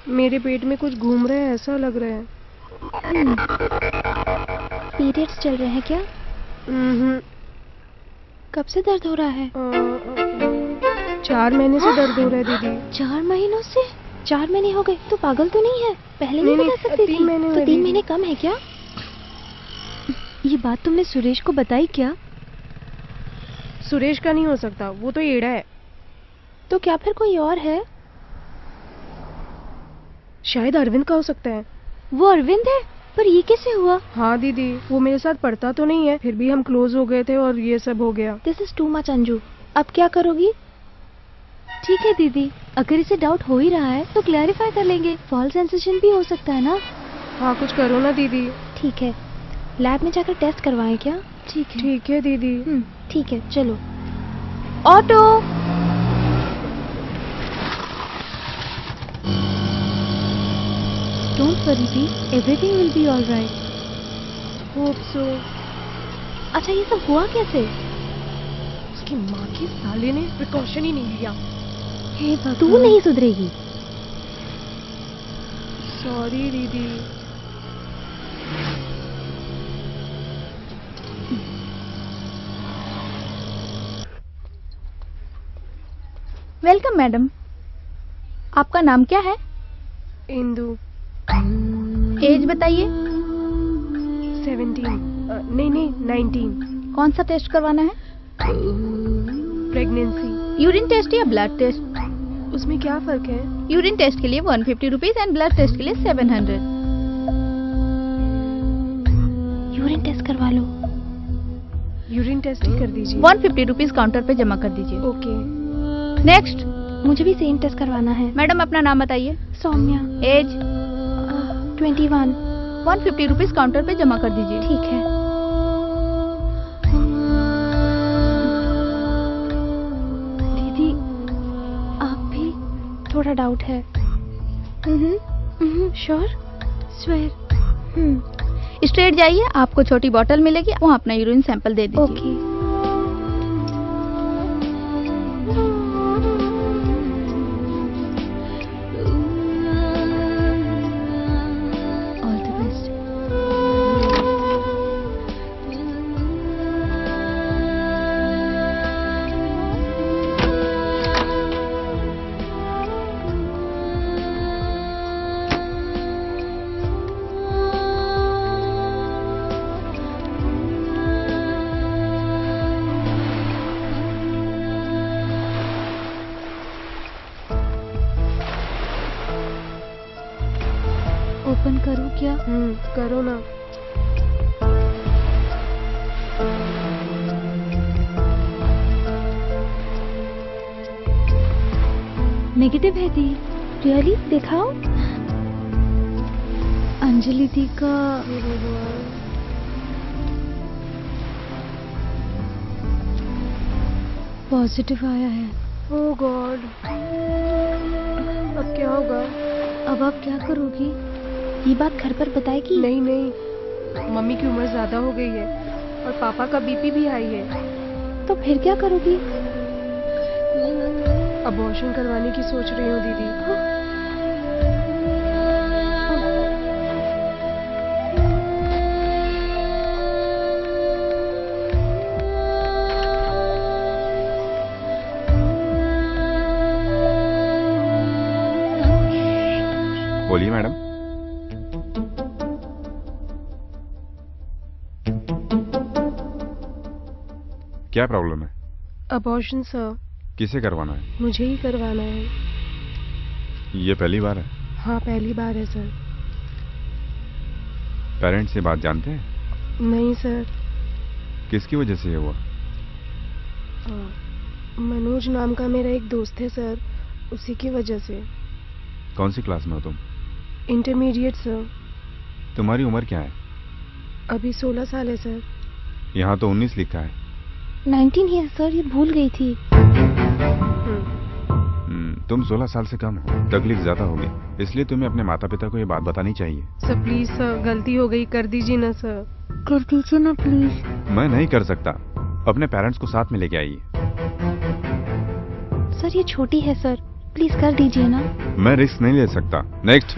मेरे पेट में कुछ घूम रहा है, ऐसा लग रहा है। पीरियड्स चल रहे हैं क्या? कब से दर्द हो रहा है? 4 महीने से दर्द हो रहा है दीदी। 4 महीनों से? 4 महीने हो गए तो पागल तो नहीं है? पहले नहीं बता सकती थी? 3 महीने। तो 3 महीने कम है क्या? ये बात तुमने सुरेश को बताई क्या? सुरेश का नहीं हो सकता, वो तो एड़ा है। तो क्या फिर कोई और है? शायद अरविंद का हो सकता है। वो अरविंद है? पर ये कैसे हुआ? हाँ दीदी, वो मेरे साथ पढ़ता तो नहीं है, फिर भी हम क्लोज हो गए थे और ये सब हो गया। This is too much Anju. अब क्या करोगी? ठीक है दीदी, अगर इसे डाउट हो ही रहा है तो क्लैरिफाई कर लेंगे। फॉल्स सेंसेशन भी हो सकता है ना? हाँ, कुछ करो ना दीदी। ठीक है, लैब में जाकर टेस्ट करवाएं क्या? ठीक है दीदी। ठीक है, चलो। Auto. Don't worry, Dee. Everything will be all right. Hope so. अच्छा, ये सब हुआ कैसे? उसकी माँ के साले ने प्रिकॉशन ही नहीं लिया। हे भगवान, तू नहीं सुधरेगी। सॉरी दीदी। Welcome madam. आपका नाम क्या है? इंदु। एज बताइए। 17। नहीं 19। कौन सा टेस्ट करवाना है? प्रेगनेंसी। यूरिन टेस्ट या ब्लड टेस्ट? उसमें क्या फर्क है? यूरिन टेस्ट के लिए 150 रुपीज एंड ब्लड टेस्ट के लिए 700। यूरिन टेस्ट करवा लो। यूरिन टेस्ट ही कर दीजिए। 150 रुपीज काउंटर पे जमा कर दीजिए। ओके। नेक्स्ट। मुझे भी सेम टेस्ट करवाना है। मैडम अपना नाम बताइए। सौम्या। एज 21। 150 रुपीज काउंटर पे जमा कर दीजिए। ठीक है। दीदी आप भी? थोड़ा डाउट है। श्योर? स्वेयर। स्ट्रेट जाइए, आपको छोटी बोतल मिलेगी, वहाँ अपना यूरिन सैंपल दे दीजिए। Okay. All the best. Open करूँ क्या? करो ना। नेगेटिव है दी। रियली? दिखाओ। अंजलि दी का पॉजिटिव आया है। ओह गॉड, अब क्या होगा? अब आप क्या करोगी? ये बात घर पर बताएगी? नहीं नहीं, मम्मी की उम्र ज्यादा हो गई है और पापा का बीपी भी हाई है। तो फिर क्या करोगी? अबॉर्शन करवाने की सोच रही हूँ दीदी। बोलिए मैडम। क्या प्रॉब्लम है? Abortion sir. किसे करवाना है? मुझे ही करवाना है। ये पहली बार है? हाँ पहली बार है सर। पेरेंट्स से बात जानते हैं? नहीं सर। किसकी वजह से ये हुआ? मनोज नाम का मेरा एक दोस्त है सर, उसी की वजह से। कौन सी क्लास में हो तुम? Intermediate sir. तुम्हारी उम्र क्या है? अभी 16 साल है सर। यहाँ तो 19 लिखा है। 19 ही है सर, ये भूल गई थी। तुम 16 साल से कम हो, तकलीफ ज्यादा होगी, इसलिए तुम्हें अपने माता पिता को ये बात बतानी चाहिए। सर प्लीज सर, गलती हो गई, कर दीजिए ना सर। कर दीजिए ना प्लीज। मैं नहीं कर सकता, अपने पेरेंट्स को साथ में लेके आइए। सर ये छोटी है सर, प्लीज कर दीजिए ना। मैं रिस्क नहीं ले सकता। नेक्स्ट।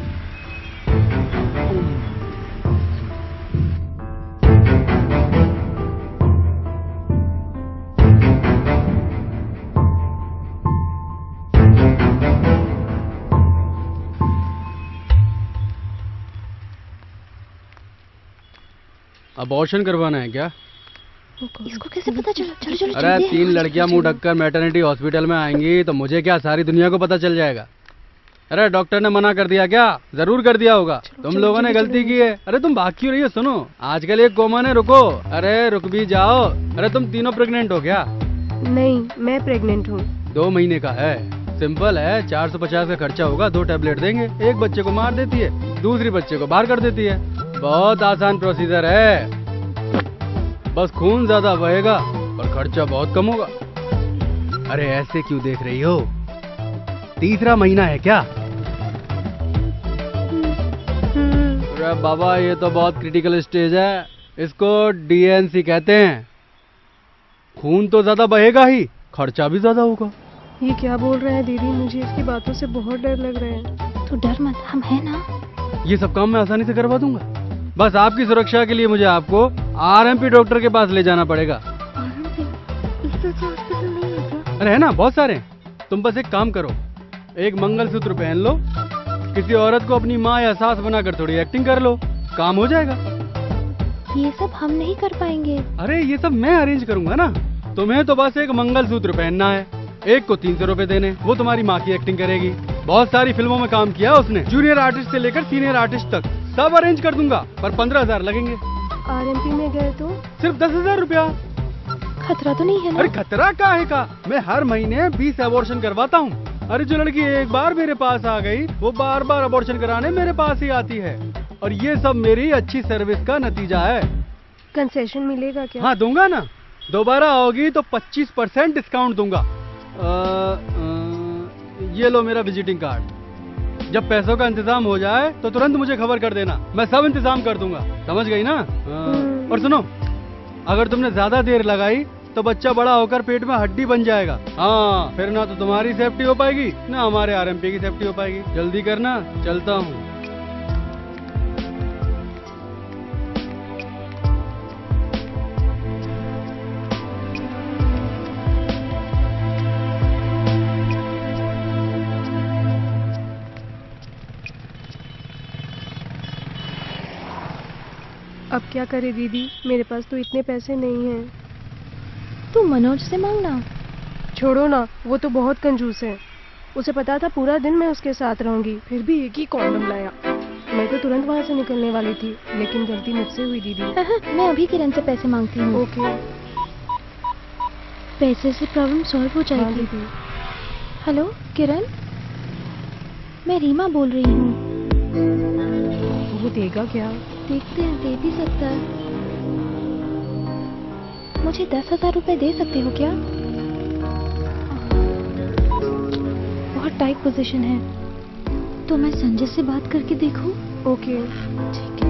अबॉर्शन करवाना है क्या? इसको कैसे पता चला? चलो चलो। अरे 3 लड़कियां मुंह ढककर मैटरनिटी हॉस्पिटल में आएंगी तो मुझे क्या, सारी दुनिया को पता चल जाएगा। अरे डॉक्टर ने मना कर दिया क्या? जरूर कर दिया होगा। तुम लोगों ने गलती की है। अरे तुम भाग क्यों रही हो? सुनो, आजकल एक कॉमन है, रुको। अरे रुक भी जाओ। अरे तुम तीनों प्रेग्नेंट हो क्या? नहीं, मैं प्रेग्नेंट हूँ। 2 महीने का है, सिंपल है। 450 का खर्चा होगा, 2 टैबलेट देंगे। एक बच्चे को मार देती है, दूसरी बच्चे को बाहर कर देती है। बहुत आसान प्रोसीजर है, बस खून ज्यादा बहेगा और खर्चा बहुत कम होगा। अरे ऐसे क्यों देख रही हो? 3रा महीना है क्या? अरे बाबा ये तो बहुत क्रिटिकल स्टेज है, इसको डीएनसी कहते हैं। खून तो ज्यादा बहेगा ही, खर्चा भी ज्यादा होगा। ये क्या बोल रहे हैं दीदी? मुझे इसकी बातों से बहुत डर लग रहा है। तो डर मत, हम है ना। ये सब काम मैं आसानी से करवा दूंगा, बस आपकी सुरक्षा के लिए मुझे आपको आरएमपी डॉक्टर के पास ले जाना पड़ेगा। अरे है ना, बहुत सारे। तुम बस एक काम करो, एक मंगलसूत्र पहन लो, किसी औरत को अपनी माँ या सास बनाकर थोड़ी एक्टिंग कर लो, काम हो जाएगा। ये सब हम नहीं कर पाएंगे। अरे ये सब मैं अरेंज करूंगा ना। तुम्हें तो बस एक मंगलसूत्र पहनना है, एक को 300 रुपए देने, वो तुम्हारी माँ की एक्टिंग करेगी। बहुत सारी फिल्मों में काम किया उसने, जूनियर आर्टिस्ट से लेकर सीनियर आर्टिस्ट तक सब अरेंज कर दूंगा, पर 15,000 लगेंगे। आरएमपी में गए तो सिर्फ 10,000 रुपया। खतरा तो नहीं है ना? अरे खतरा काहे का, मैं हर महीने 20 अबॉर्शन करवाता हूँ। अरे जो लड़की एक बार मेरे पास आ गई वो बार बार अबॉर्शन कराने मेरे पास ही आती है, और ये सब मेरी अच्छी सर्विस का नतीजा है। कंसेशन मिलेगा क्या? हाँ दूंगा ना, दोबारा आओगी तो 25% डिस्काउंट दूंगा। ये लो मेरा विजिटिंग कार्ड। जब पैसों का इंतजाम हो जाए तो तुरंत मुझे खबर कर देना, मैं सब इंतजाम कर दूंगा। समझ गई ना? और सुनो, अगर तुमने ज्यादा देर लगाई तो बच्चा बड़ा होकर पेट में हड्डी बन जाएगा। हाँ, फिर ना तो तुम्हारी सेफ्टी हो पाएगी ना हमारे आरएमपी की सेफ्टी हो पाएगी। जल्दी करना, चलता हूँ। अब क्या करे दीदी, मेरे पास तो इतने पैसे नहीं हैं। तू मनोज से मांगना। छोड़ो ना, वो तो बहुत कंजूस है। उसे पता था पूरा दिन मैं उसके साथ रहूंगी, फिर भी एक ही कॉन्डम लाया। मैं तो तुरंत वहाँ से निकलने वाली थी, लेकिन गलती मुझसे हुई दीदी। मैं अभी किरण से पैसे मांगती हूँ। ओके। पैसे से प्रॉब्लम सॉल्व हो जाएगी। हेलो किरण, मैं रीमा बोल रही हूँ। वो देगा क्या? देखते हैं, दे भी सकता है। मुझे 10,000 रुपए दे सकते हो क्या? बहुत टाइट पोजीशन है, तो मैं संजय से बात करके देखूं? ओके ठीक है।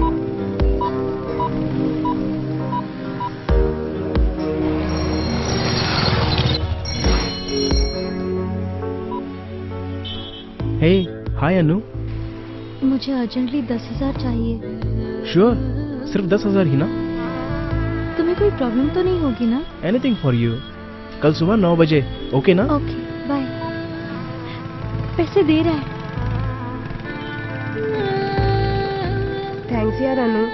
हे, हाय अनु। मुझे अर्जेंटली 10,000 चाहिए। श्योर, सिर्फ 10,000 ही ना? तुम्हें कोई प्रॉब्लम तो नहीं होगी ना? Anything for you. कल सुबह 9 बजे, ओके ना? Okay, bye. पैसे दे रहा है। थैंक्स यार अनु,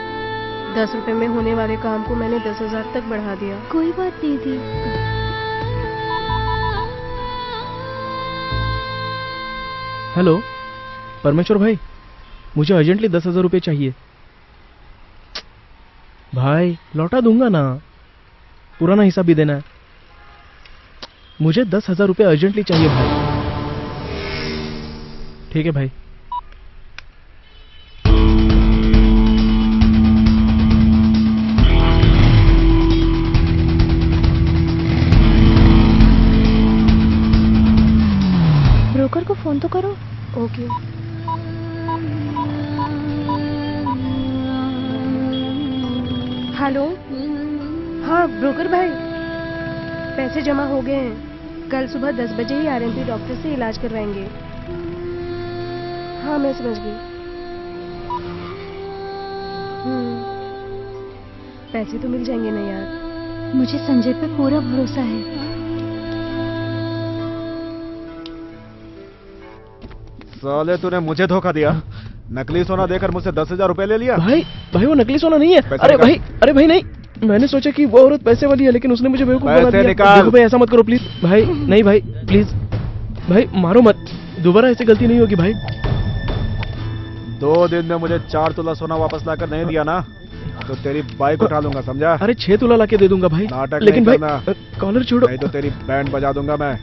10 रुपए में होने वाले काम को मैंने 10,000 तक बढ़ा दिया। कोई बात नहीं दी। हेलो परमेश्वर भाई, मुझे अर्जेंटली 10,000 रुपये चाहिए। भाई लौटा दूंगा ना, पुराना हिसाब भी देना है। मुझे 10,000 रुपये अर्जेंटली चाहिए भाई। ठीक है भाई। ब्रोकर को फोन तो करो। ओके। हेलो, हाँ ब्रोकर भाई, पैसे जमा हो गए हैं। कल सुबह 10 बजे ही आरएमपी डॉक्टर से इलाज करवाएंगे। हाँ मैं समझ गई। पैसे तो मिल जाएंगे ना यार? मुझे संजय पे पूरा भरोसा है। साले तूने मुझे धोखा दिया, नकली सोना देकर मुझसे 10,000 रुपए ले लिया। भाई भाई वो नकली सोना नहीं है। अरे भाई नहीं, मैंने सोचा कि वो औरत पैसे वाली है, लेकिन उसने मुझे बेवकूफ बना दिया। देखो भाई ऐसा मत करो प्लीज। भाई नहीं भाई, प्लीज भाई मारो मत, दोबारा ऐसी गलती नहीं होगी भाई। 2 दिन में मुझे 4 तोला सोना वापस लाकर नहीं दिया ना तो तेरी बाइक उठा लूंगा, समझा? अरे 6 तोला लाके दे दूंगा भाई। नाटक लेकिन नहीं भाई करना। कॉलर छोड़ो, नहीं तो तेरी बैंड बजा दूंगा मैं।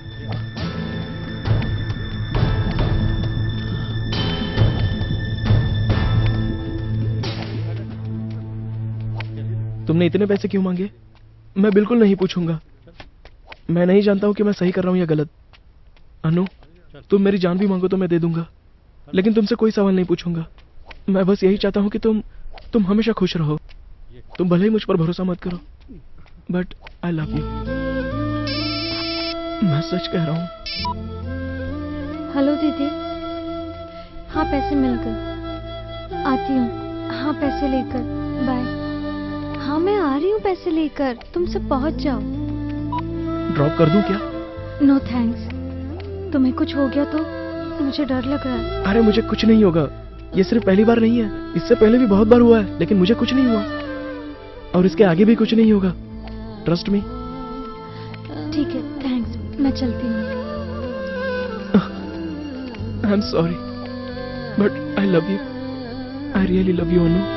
तुमने इतने पैसे क्यों मांगे? मैं बिल्कुल नहीं पूछूंगा। मैं नहीं जानता हूं कि मैं सही कर रहा हूं या गलत। अनु, तुम मेरी जान भी मांगो तो मैं दे दूंगा, लेकिन तुमसे कोई सवाल नहीं पूछूंगा। मैं बस यही चाहता हूं कि तुम हमेशा खुश रहो। तुम भले ही मुझ पर भरोसा मत करो, बट आई लव यू। मैं सच कह रहा हूं। हेलो दीदी। हाँ पैसे मिल गए, आती हूँ। हाँ पैसे लेकर, बाय। हाँ मैं आ रही हूँ पैसे लेकर, तुम सब पहुँच जाओ। ड्रॉप कर दूं क्या? नो थैंक्स, तुम्हें कुछ हो गया तो मुझे डर लग रहा है। अरे मुझे कुछ नहीं होगा, ये सिर्फ पहली बार नहीं है, इससे पहले भी बहुत बार हुआ है, लेकिन मुझे कुछ नहीं हुआ और इसके आगे भी कुछ नहीं होगा। Trust me. ठीक है, थैंक्स, मैं चलती हूँ। I am sorry but I love you. I really love you Anu.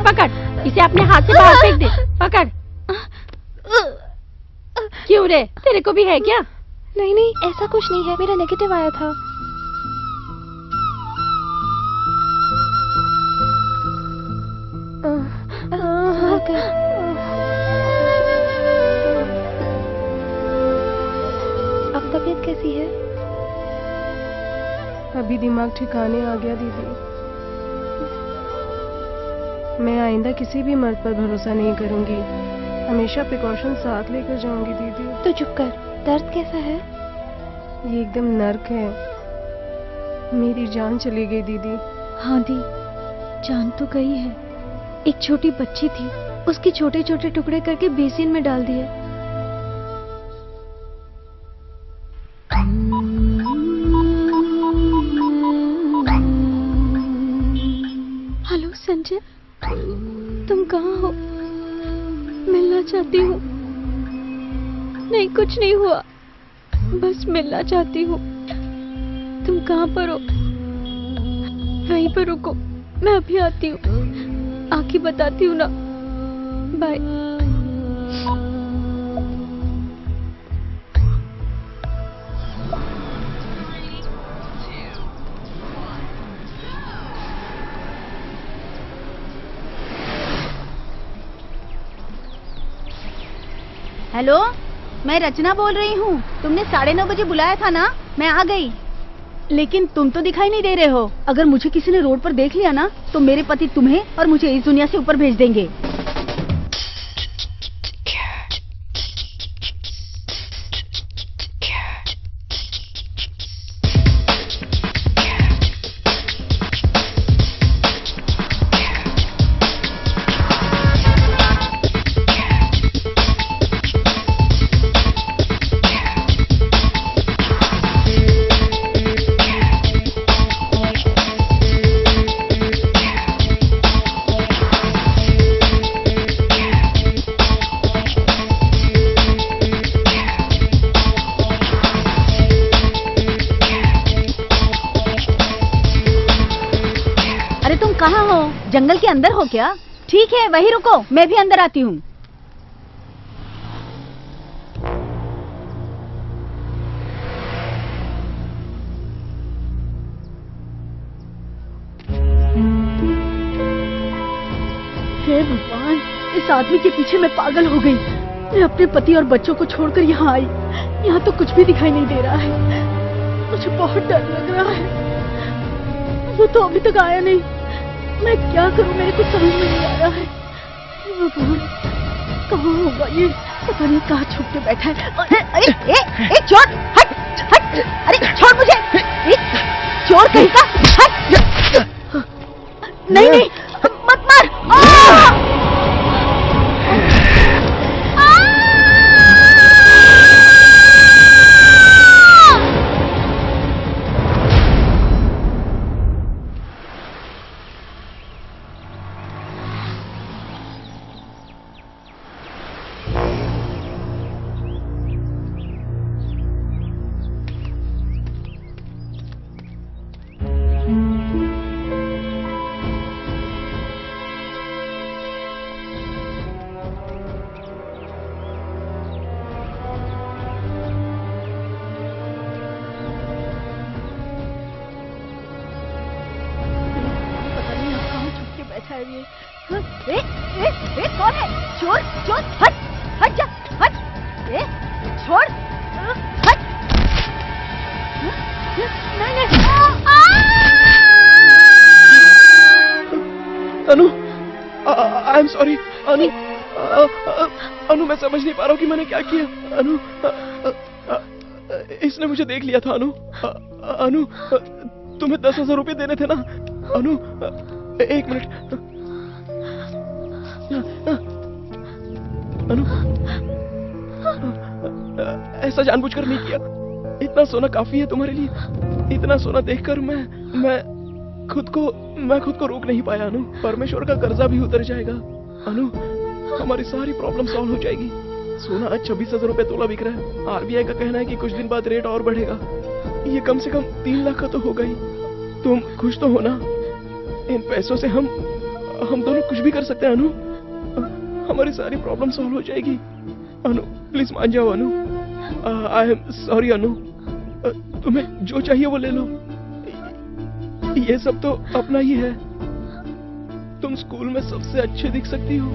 पकड़, इसे अपने हाथ से बाहर फेंक दे। पकड़। क्यों रे, तेरे को भी है क्या? नहीं नहीं, ऐसा कुछ नहीं है, मेरा नेगेटिव आया था। अब तबीयत कैसी है? अभी दिमाग ठिकाने आ गया दीदी। मैं आइंदा किसी भी मर्द पर भरोसा नहीं करूंगी। हमेशा प्रिकॉशन साथ लेकर जाऊंगी दीदी। तो चुप कर। दर्द कैसा है? ये एकदम नर्क है। मेरी जान चली गई दीदी। हाँ दी, जान तो गई है। एक छोटी बच्ची थी, उसके छोटे छोटे टुकड़े करके बेसिन में डाल दिए। हेलो संजय, तुम कहाँ हो? मिलना चाहती हूँ। नहीं, कुछ नहीं हुआ, बस मिलना चाहती हूँ। तुम कहाँ पर हो? वहीं पर रुको, मैं अभी आती हूँ। आके बताती हूँ ना। बाय। हेलो, मैं रचना बोल रही हूँ। तुमने 9:30 बजे बुलाया था ना, मैं आ गई। लेकिन तुम तो दिखाई नहीं दे रहे हो। अगर मुझे किसी ने रोड पर देख लिया ना, तो मेरे पति तुम्हें और मुझे इस दुनिया से ऊपर भेज देंगे। कहाँ हो? जंगल के अंदर हो क्या? ठीक है, वहीं रुको, मैं भी अंदर आती हूँ। हे भगवान, इस आदमी के पीछे मैं पागल हो गई। मैं अपने पति और बच्चों को छोड़कर यहाँ आई। यहाँ तो कुछ भी दिखाई नहीं दे रहा है। मुझे बहुत डर लग रहा है। वो तो अभी तक आया नहीं। मैं क्या करूं, मेरे को समझ में नहीं आ रहा है। कहाँ होगा ये? पता नहीं कहाँ छुप के बैठा है। अरे चोर, हट हट! अरे छोड़ मुझे! चोर कहीं का, हट! नहीं नहीं, मत मार! कौन है? चोर चोर, हट हट जा, हट! छोड़, हट! नहीं नहीं, अनु, आई एम सॉरी अनु। अनु, मैं समझ नहीं पा रहा हूँ कि मैंने क्या किया। अनु, इसने मुझे देख लिया था। अनु, अनु, तुम्हें 10,000 रुपए देने थे ना। अनु, एक मिनट। अनु, ऐसा जानबूझकर नहीं किया। इतना सोना काफी है तुम्हारे लिए। इतना सोना देखकर मैं खुद को रोक नहीं पाया। अनु, परमेश्वर का कर्जा भी उतर जाएगा। अनु, हमारी सारी प्रॉब्लम सॉल्व हो जाएगी। सोना आज 26,000 रुपए तोला बिक रहा है। आरबीआई का कहना है कि कुछ दिन बाद रेट और बढ़ेगा। ये कम से कम 3 लाख का तो होगा ही। तुम खुश तो हो ना? इन पैसों से हम हम दोनों कुछ भी कर सकते हैं अनु। हमारी सारी प्रॉब्लम सॉल्व हो जाएगी। अनु प्लीज मान जाओ अनु। आई एम सॉरी अनु। तुम्हें जो चाहिए वो ले लो। ये सब तो अपना ही है। तुम स्कूल में सबसे अच्छे दिख सकती हो।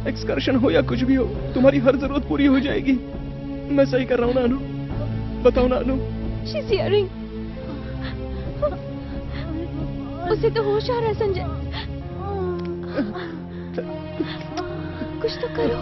एक्सकर्शन हो या कुछ भी हो, तुम्हारी हर जरूरत पूरी हो जाएगी। मैं सही कर रहा हूँ ना अनु? बताओ ना अनु। She's hearing. उसे तो होश आ रहा है संजय। कुछ तो करो।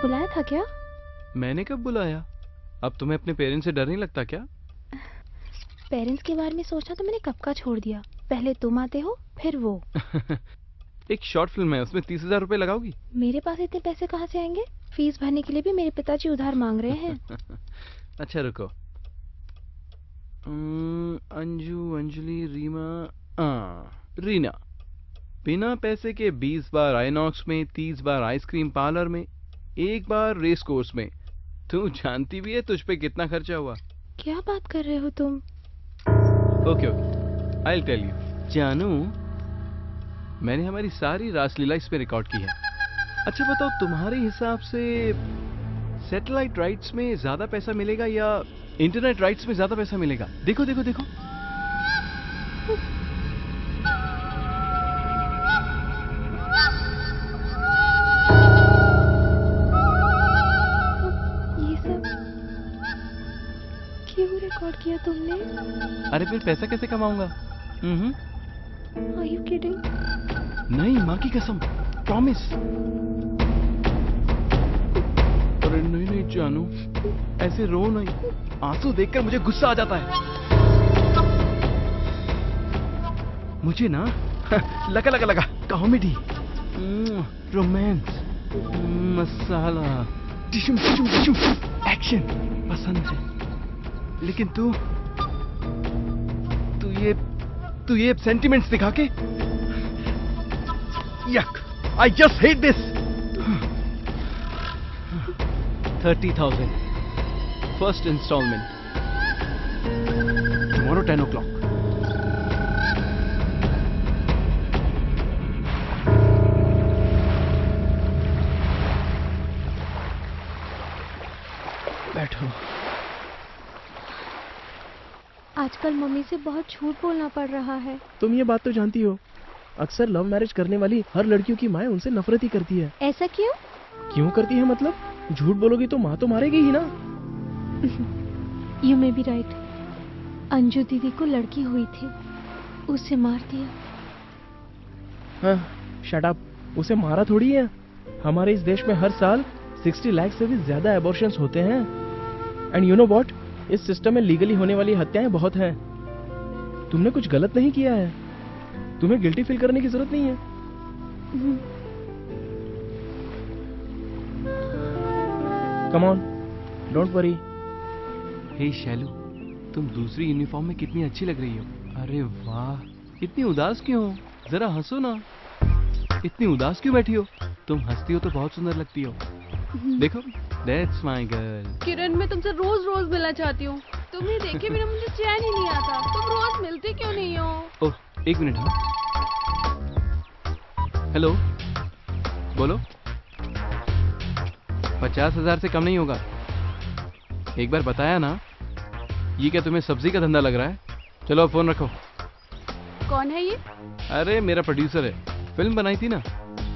बुलाया था क्या? मैंने कब बुलाया? अब तुम्हें अपने पेरेंट्स से डर नहीं लगता क्या? पेरेंट्स के बारे में सोचना तो मैंने कब का छोड़ दिया। पहले तुम आते हो फिर वो। एक शॉर्ट फिल्म है, उसमें 30,000 रुपए लगाओगी? मेरे पास इतने पैसे कहाँ से आएंगे? फीस भरने के लिए भी मेरे पिताजी उधार मांग रहे हैं। अच्छा रुको। अंजू, अंजलि, रीना। बिना पैसे के 20 बार आइनॉक्स में, 30 बार आइसक्रीम पार्लर में, 1 बार रेस कोर्स में। तू जानती भी है तुझ पे कितना खर्चा हुआ? क्या बात कर रहे हो तुम? Okay, I will tell you. जानू, मैंने हमारी सारी रासलीला इस पे रिकॉर्ड की है। अच्छा बताओ, तुम्हारे हिसाब से सैटेलाइट राइट्स में ज्यादा पैसा मिलेगा या इंटरनेट राइट्स में ज्यादा पैसा मिलेगा? देखो देखो देखो। ये सब क्यों रिकॉर्ड किया तुमने? अरे फिर पैसा कैसे कमाऊंगा? Are you kidding? नहीं, माँ की कसम, प्रॉमिस। अरे नहीं नहीं जानू, ऐसे रो नहीं। आंसू देखकर मुझे गुस्सा आ जाता है। मुझे ना लगा कॉमेडी, रोमांस, मसाला, टिशुम टिशुम टिशुम, एक्शन पसंद है। लेकिन तू ये सेंटिमेंट्स दिखा के, yuck, I just hate this. 30,000 first installment tomorrow 10 o'clock. बैठो। आजकल मम्मी से बहुत झूठ बोलना पड़ रहा है। तुम ये बात तो जानती हो, अक्सर लव मैरिज करने वाली हर लड़कियों की माँ उनसे नफरत ही करती है। ऐसा क्यों? क्यों करती है मतलब? झूठ बोलोगी तो माँ तो मारेगी ही ना। You may be right. Anju दीदी को लड़की हुई थी, उसे मार दिया। हाँ, शट अप। उसे मारा थोड़ी है। हमारे इस देश में हर साल 60 लाख से भी ज्यादा एबॉर्शंस होते हैं। एंड यू नो व्हाट, इस सिस्टम में लीगली होने वाली हत्याएं बहुत हैं। तुमने कुछ गलत नहीं किया है, तुम्हें गिल्टी फील करने की जरूरत नहीं है। Come on, don't worry. Hey Shailu, तुम दूसरी यूनिफॉर्म में कितनी अच्छी लग रही हो। अरे वाह, इतनी उदास क्यों हो? जरा हंसो ना। इतनी उदास क्यों बैठी हो? तुम हंसती हो तो बहुत सुंदर लगती हो। देखो, दैट्स माय गर्ल। किरण, मैं तुमसे रोज रोज मिलना चाहती हूँ। तुम्हें देखे बिना मुझे चैन ही नहीं आता। तुम रोज मिलते क्यों नहीं हो? ओह, एक मिनट। हाँ, हेलो, बोलो। 50,000 से कम नहीं होगा। एक बार बताया ना। ये क्या तुम्हें सब्जी का धंधा लग रहा है? चलो फोन रखो। कौन है ये? अरे मेरा प्रोड्यूसर है। फिल्म बनाई थी ना,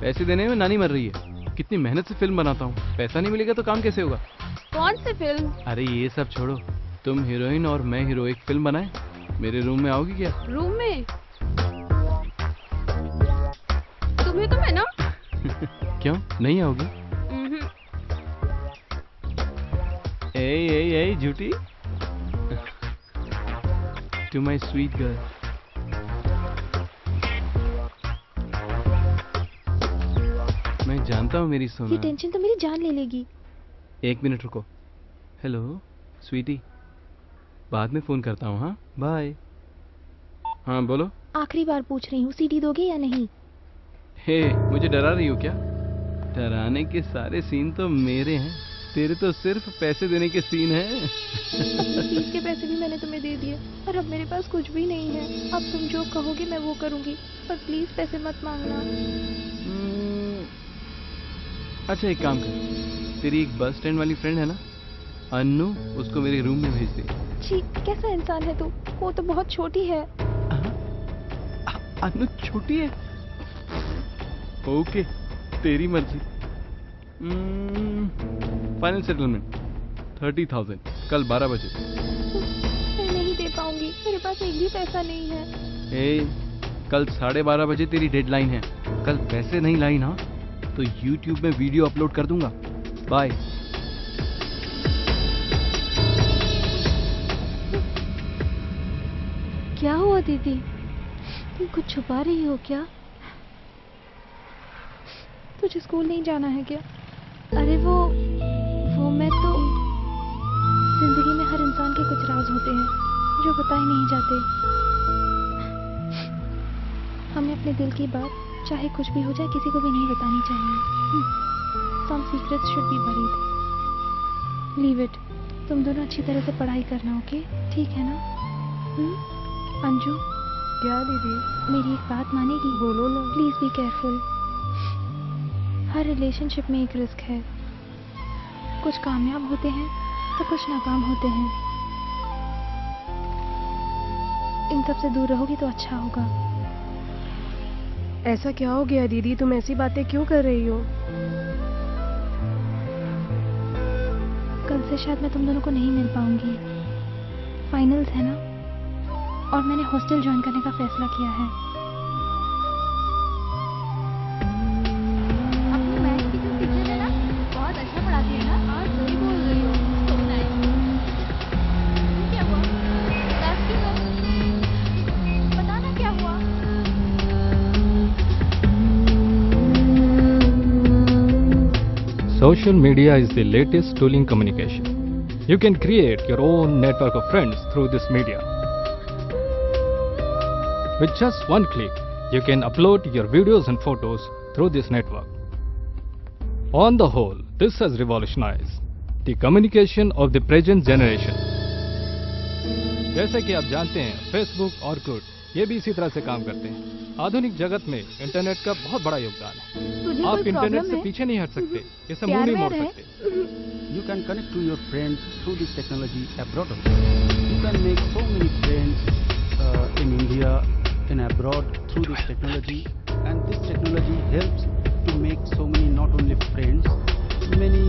पैसे देने में नानी मर रही है। कितनी मेहनत से फिल्म बनाता हूँ, पैसा नहीं मिलेगा तो काम कैसे होगा? कौन सी फिल्म? अरे ये सब छोड़ो, तुम हीरोइन और मैं हीरो, एक फिल्म बनाए। मेरे रूम में आओगी क्या? रूम में? तुम्हें तो मैं ना। क्यों नहीं आओगी? ए झूठी। To my sweet girl. मैं जानता हूँ मेरी ये सोना। टेंशन तो मेरी जान ले लेगी। 1 मिनट रुको। हेलो स्वीटी, बाद में फोन करता हूँ। हाँ बाय। हाँ बोलो। आखिरी बार पूछ रही हूँ, सीडी दोगे या नहीं? हे, मुझे डरा रही हो क्या? डराने के सारे सीन तो मेरे हैं, तेरे तो सिर्फ पैसे देने के सीन हैं। फीस के पैसे भी मैंने तुम्हें दे दिए और अब मेरे पास कुछ भी नहीं है। अब तुम जो कहोगे मैं वो करूँगी, पर प्लीज पैसे मत मांगना। अच्छा एक काम कर, तेरी एक बस स्टैंड वाली फ्रेंड है ना अन्नू, उसको मेरे रूम में भेज दे। छी, कैसा इंसान है तू? वो तो बहुत छोटी है। अन्नू छोटी है? ओके तेरी मर्जी। फाइनल सेटलमेंट 30,000 कल 12 बजे। मैं नहीं दे पाऊंगी, मेरे पास एक भी पैसा नहीं है। ए, कल 12:30 बजे तेरी डेडलाइन है। कल पैसे नहीं लाई ना तो YouTube में वीडियो अपलोड कर दूंगा। बाय। क्या हुआ दीदी, तुम कुछ छुपा रही हो क्या? तुझे स्कूल नहीं जाना है क्या? अरे वो मैं तो। जिंदगी में हर इंसान के कुछ राज होते हैं जो बताए नहीं जाते। हमें अपने दिल की बात चाहे कुछ भी हो जाए किसी को भी नहीं बतानी चाहिए। Some secrets should be buried. Leave it. तुम दोनों अच्छी तरह से पढ़ाई करना, ओके? ठीक है ना? अंजू। क्या दीदी? मेरी एक बात मानेगी? बोलो ना। Please be careful. Her relationship में एक रिस्क है। कुछ कामयाब होते हैं तो कुछ नाकाम होते हैं। इन सब से दूर रहोगी तो अच्छा होगा। ऐसा क्या हो गया दीदी, तुम ऐसी बातें क्यों कर रही हो? कल से शायद मैं तुम दोनों को नहीं मिल पाऊंगी। फाइनल्स है ना, और मैंने हॉस्टल ज्वाइन करने का फैसला किया है। अपनी मैथ की जो टीचर है ना, बहुत अच्छा पढ़ाती है ना। हाँ सही बोल रही हो। So nice. क्या हुआ? उदास क्यों हो? बताना क्या हुआ? Social media is the latest tool in communication. You can create your own network of friends through this media. With just one click, you can upload your videos and photos through this network. On the whole, this has revolutionized the communication of the present generation. जैसे कि आप जानते हैं, Facebook और Orkut ये भी इसी तरह से काम करते हैं। आधुनिक जगत में इंटरनेट का बहुत बड़ा योगदान है। आप इंटरनेट से पीछे नहीं हट सकते, इसे मुंह नहीं मोड़ सकते। You can connect to your friends through this technology abroad also. You can make so many friends in India, in abroad through this technology, and this technology helps to make so many not only friends, many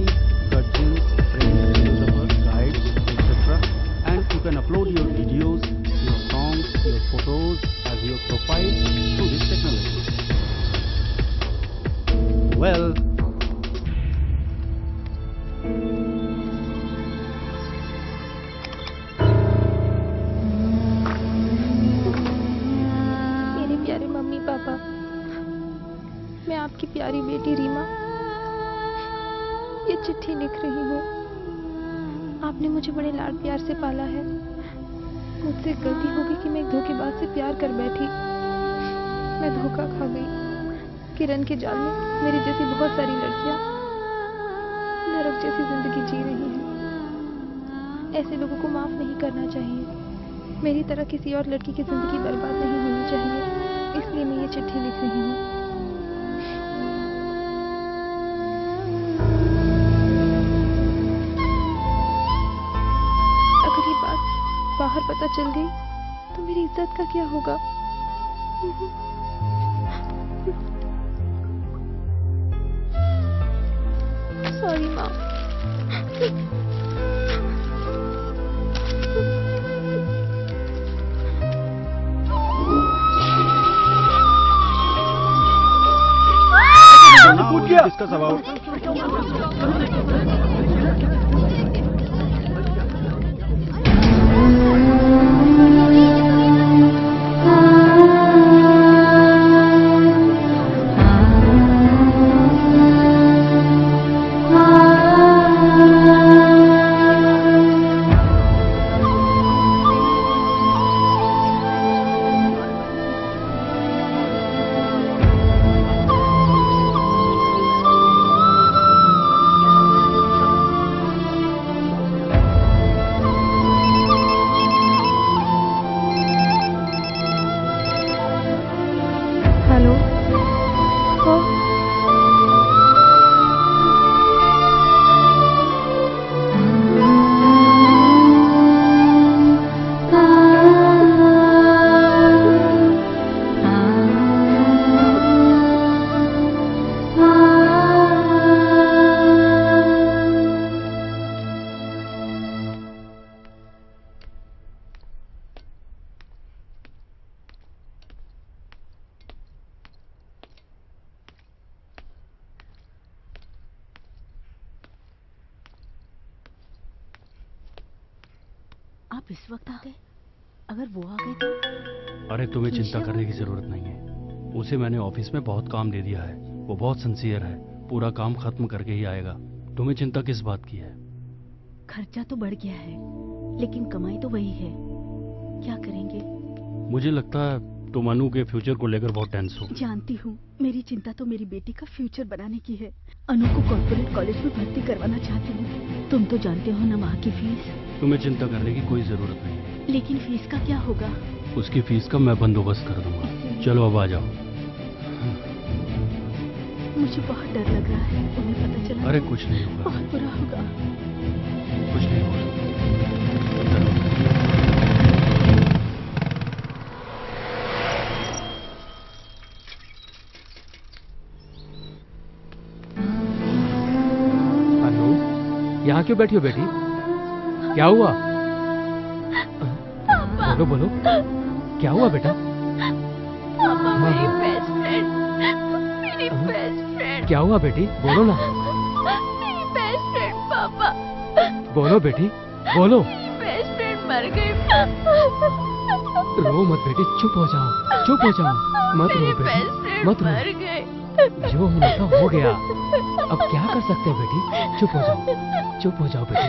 guardians, friends, philosophers, guides, etc. And you can upload your videos, your songs, your photos as your profile through this technology. Well, मेरे प्यारे mummy papa, मैं आपकी प्यारी बेटी रीमा ये चिट्ठी लिख रही हूँ। आपने मुझे बड़े लाड प्यार से पाला है। मुझसे गलती होगी कि मैं एक धोखेबाज से प्यार कर बैठी। मैं धोखा खा गई। किरण के जाल में मेरी जैसी बहुत सारी लड़कियां नरक जैसी जिंदगी जी रही हैं। ऐसे लोगों को माफ नहीं करना चाहिए। मेरी तरह किसी और लड़की की जिंदगी बर्बाद नहीं होनी चाहिए। इसलिए मैं ये चिट्ठी लिख रही हूँ। अगर ये बात बाहर पता चल गई तो मेरी इज्जत का क्या होगा? सॉरी माँ। भैया। Discuss about hello. ओ, आप इस वक्त आ गए? अगर वो आ गए तो? अरे तुम्हें चिंता करने की जरूरत नहीं है। उसे मैंने ऑफिस में बहुत काम दे दिया है। वो बहुत सिंसियर है, पूरा काम खत्म करके ही आएगा। तुम्हें चिंता किस बात की है? खर्चा तो बढ़ गया है, लेकिन कमाई तो वही है। क्या करेंगे? मुझे लगता है तुम अनु के फ्यूचर को लेकर बहुत टेंस हो। जानती हूँ, मेरी चिंता तो मेरी बेटी का फ्यूचर बनाने की है। अनु को कॉर्पोरेट कॉलेज में भर्ती करवाना चाहती हूँ। तुम तो जानते हो ना वहाँ की फीस। तुम्हें चिंता करने की कोई जरूरत नहीं। लेकिन फीस का क्या होगा? उसकी फीस का मैं बंदोबस्त कर दूंगा। चलो अब आ जाओ। मुझे बहुत डर लग रहा है, उन्हें पता चला। अरे कुछ नहीं होगा। बहुत बुरा होगा। कुछ नहीं होगा। अनु, यहाँ क्यों बैठी हो बेटी? क्या हुआ? बोलो बोलो, क्या हुआ बेटा? पापा मेरी बेस्ट फ्रेंड, मेरी बेस्ट फ्रेंड। क्या हुआ बेटी? बोलो ना। मेरी बेस्ट फ्रेंड पापा। बोलो बेटी, बोलो। मेरी बेस्ट फ्रेंड मर गई। रो मत बेटी, चुप हो जाओ, चुप हो जाओ। मत रो बेटी, मत रो। मर गई। जो होना था हो गया। अब क्या कर सकते हैं बेटी? चुप हो जाओ, चुप हो जाओ बेटी।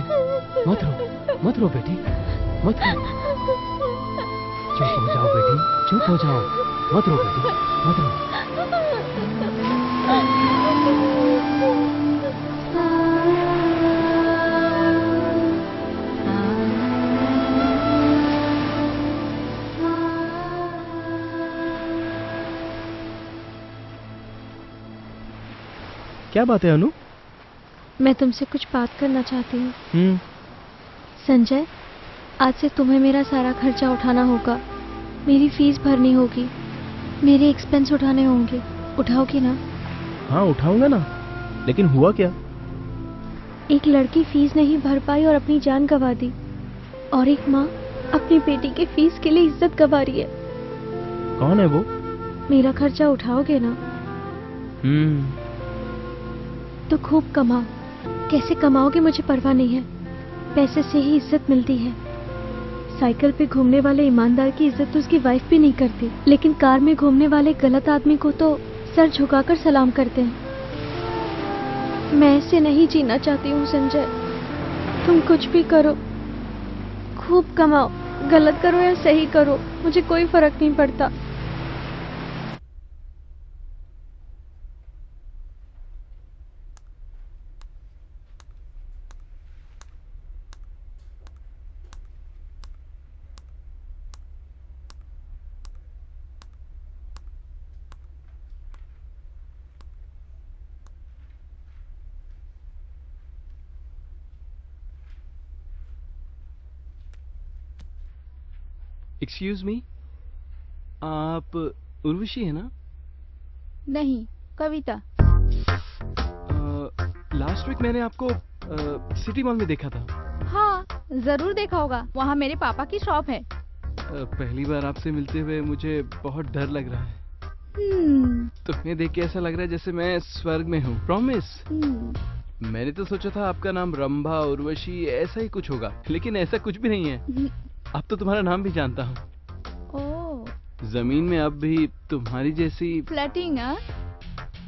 मत रो, मत रो बेटी, मत रो। चुप हो जाओ बेटी, चुप हो जाओ। मत रो बेटी, मत रो। क्या बात है अनु? मैं तुमसे कुछ बात करना चाहती हूँ। संजय, आज से तुम्हें मेरा सारा खर्चा उठाना होगा। मेरी फीस भरनी होगी, मेरे एक्सपेंस उठाने होंगे। उठाओगी ना? हाँ उठाऊंगा ना, लेकिन हुआ क्या? एक लड़की फीस नहीं भर पाई और अपनी जान गंवा दी, और एक माँ अपनी बेटी के फीस के लिए इज्जत गंवा रही है। कौन है वो? मेरा खर्चा उठाओगे ना? तो खूब कमाओ। कैसे कमाओगे मुझे परवाह नहीं है, पैसे से ही इज्जत मिलती है। साइकिल पे घूमने वाले ईमानदार की इज्जत तो उसकी वाइफ भी नहीं करती, लेकिन कार में घूमने वाले गलत आदमी को तो सर झुकाकर सलाम करते हैं। मैं ऐसे नहीं जीना चाहती हूँ संजय। तुम कुछ भी करो, खूब कमाओ, गलत करो या सही करो, मुझे कोई फर्क नहीं पड़ता। एक्सक्यूज मी, आप उर्वशी है ना? नहीं, कविता। लास्ट वीक मैंने आपको सिटी मॉल में देखा था। हाँ, जरूर देखा होगा, वहाँ मेरे पापा की शॉप है। पहली बार आपसे मिलते हुए मुझे बहुत डर लग रहा है। तुम्हें देख के ऐसा लग रहा है जैसे मैं स्वर्ग में हूँ। प्रॉमिस। मैंने तो सोचा था आपका नाम रंभा उर्वशी ऐसा ही कुछ होगा, लेकिन ऐसा कुछ भी नहीं है। अब तो तुम्हारा नाम भी जानता हूँ। जमीन में अब भी तुम्हारी जैसी फ्लर्टिंग।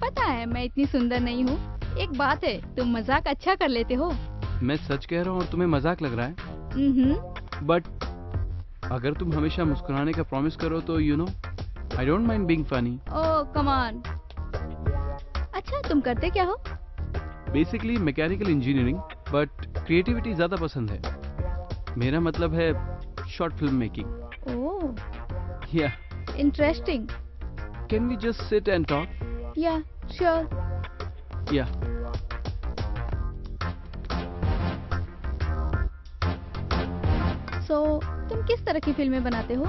पता है मैं इतनी सुंदर नहीं हूँ। एक बात है, तुम मजाक अच्छा कर लेते हो। मैं सच कह रहा हूँ और तुम्हें मजाक लग रहा है। बट अगर तुम हमेशा मुस्कुराने का प्रॉमिस करो तो you know I don't mind being funny. Oh come on. अच्छा तुम करते क्या हो? Basically mechanical engineering, but creativity ज्यादा पसंद है। मेरा मतलब है short film making. Oh yeah interesting. Can we just sit and talk? Yeah sure. Yeah so तुम किस तरह की फिल्में बनाते हो?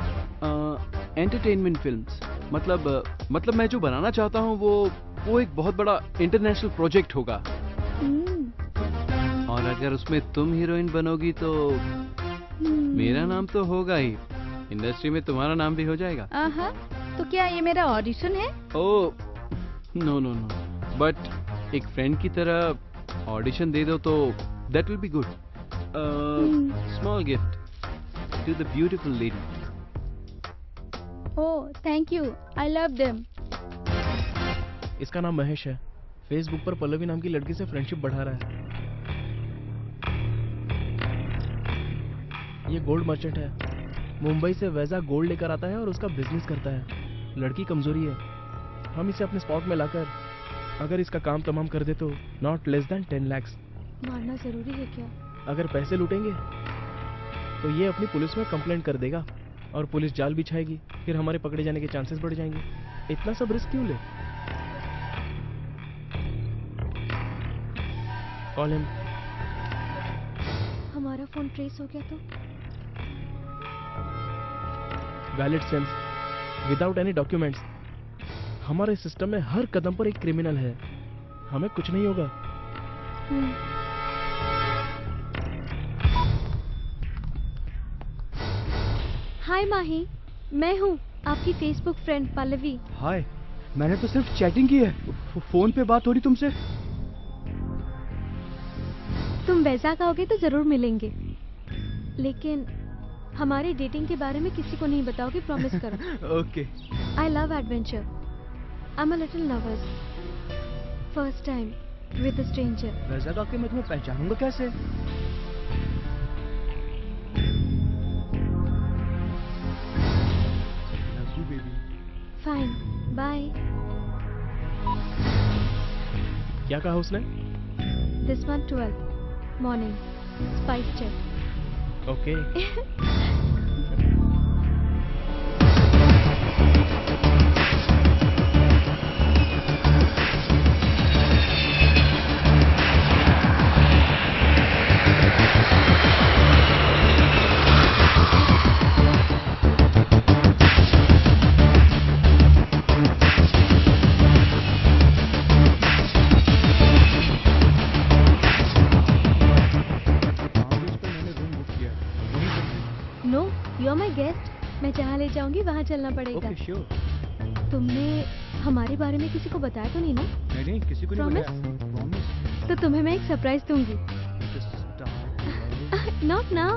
Entertainment films. मतलब मैं जो बनाना चाहता हूँ वो एक बहुत बड़ा इंटरनेशनल प्रोजेक्ट होगा। और अगर उसमें तुम हीरोइन बनोगी तो मेरा नाम तो होगा ही, इंडस्ट्री में तुम्हारा नाम भी हो जाएगा। तो क्या ये मेरा ऑडिशन है? Oh no no no, but एक फ्रेंड की तरह ऑडिशन दे दो तो that will be good. Small gift to the beautiful lady. Oh, thank you. I love them. इसका नाम महेश है। फेसबुक पर पल्लवी नाम की लड़की से फ्रेंडशिप बढ़ा रहा है। ये गोल्ड मर्चेंट है। मुंबई से वैसा गोल्ड लेकर आता है और उसका बिजनेस करता है। लड़की कमजोरी है। हम इसे अपने स्पॉट में लाकर अगर इसका काम तमाम कर दे तो नॉट लेस देन 10 lakhs। मारना जरूरी है क्या? अगर पैसे लूटेंगे तो ये अपनी पुलिस में कंप्लेंट कर देगा और पुलिस जाल बिछाएगी, फिर हमारे पकड़े जाने के चांसेस बढ़ जाएंगे। इतना सब रिस्क क्यों ले? Call him. हमारा फोन ट्रेस हो गया तो? Valid sense, without any documents. हमारे सिस्टम में हर कदम पर एक क्रिमिनल है। हमें कुछ नहीं होगा। हाय माही, मैं हूँ आपकी फेसबुक फ्रेंड पल्लवी। हाय, मैंने तो सिर्फ चैटिंग की है, फोन पे बात हो रही तुमसे। तुम वैसा कहोगे तो जरूर मिलेंगे, लेकिन हमारी डेटिंग के बारे में किसी को नहीं बताओगे, प्रॉमिस करो। Okay. I love adventure. I am a little nervous. First time with a stranger. वैसा कह के मैं तुम्हें पहचानूंगा कैसे? Fine, bye. क्या कहा उसने? This one 12 morning SpiceJet. Okay. मैं जहाँ ले जाऊंगी वहाँ चलना पड़ेगा। Okay sure. तुमने हमारे बारे में किसी को बताया तो नहीं ना? नहीं, किसी को नहीं बताया। प्रॉमिस। तो तुम्हें मैं एक सरप्राइज दूंगी। Not now.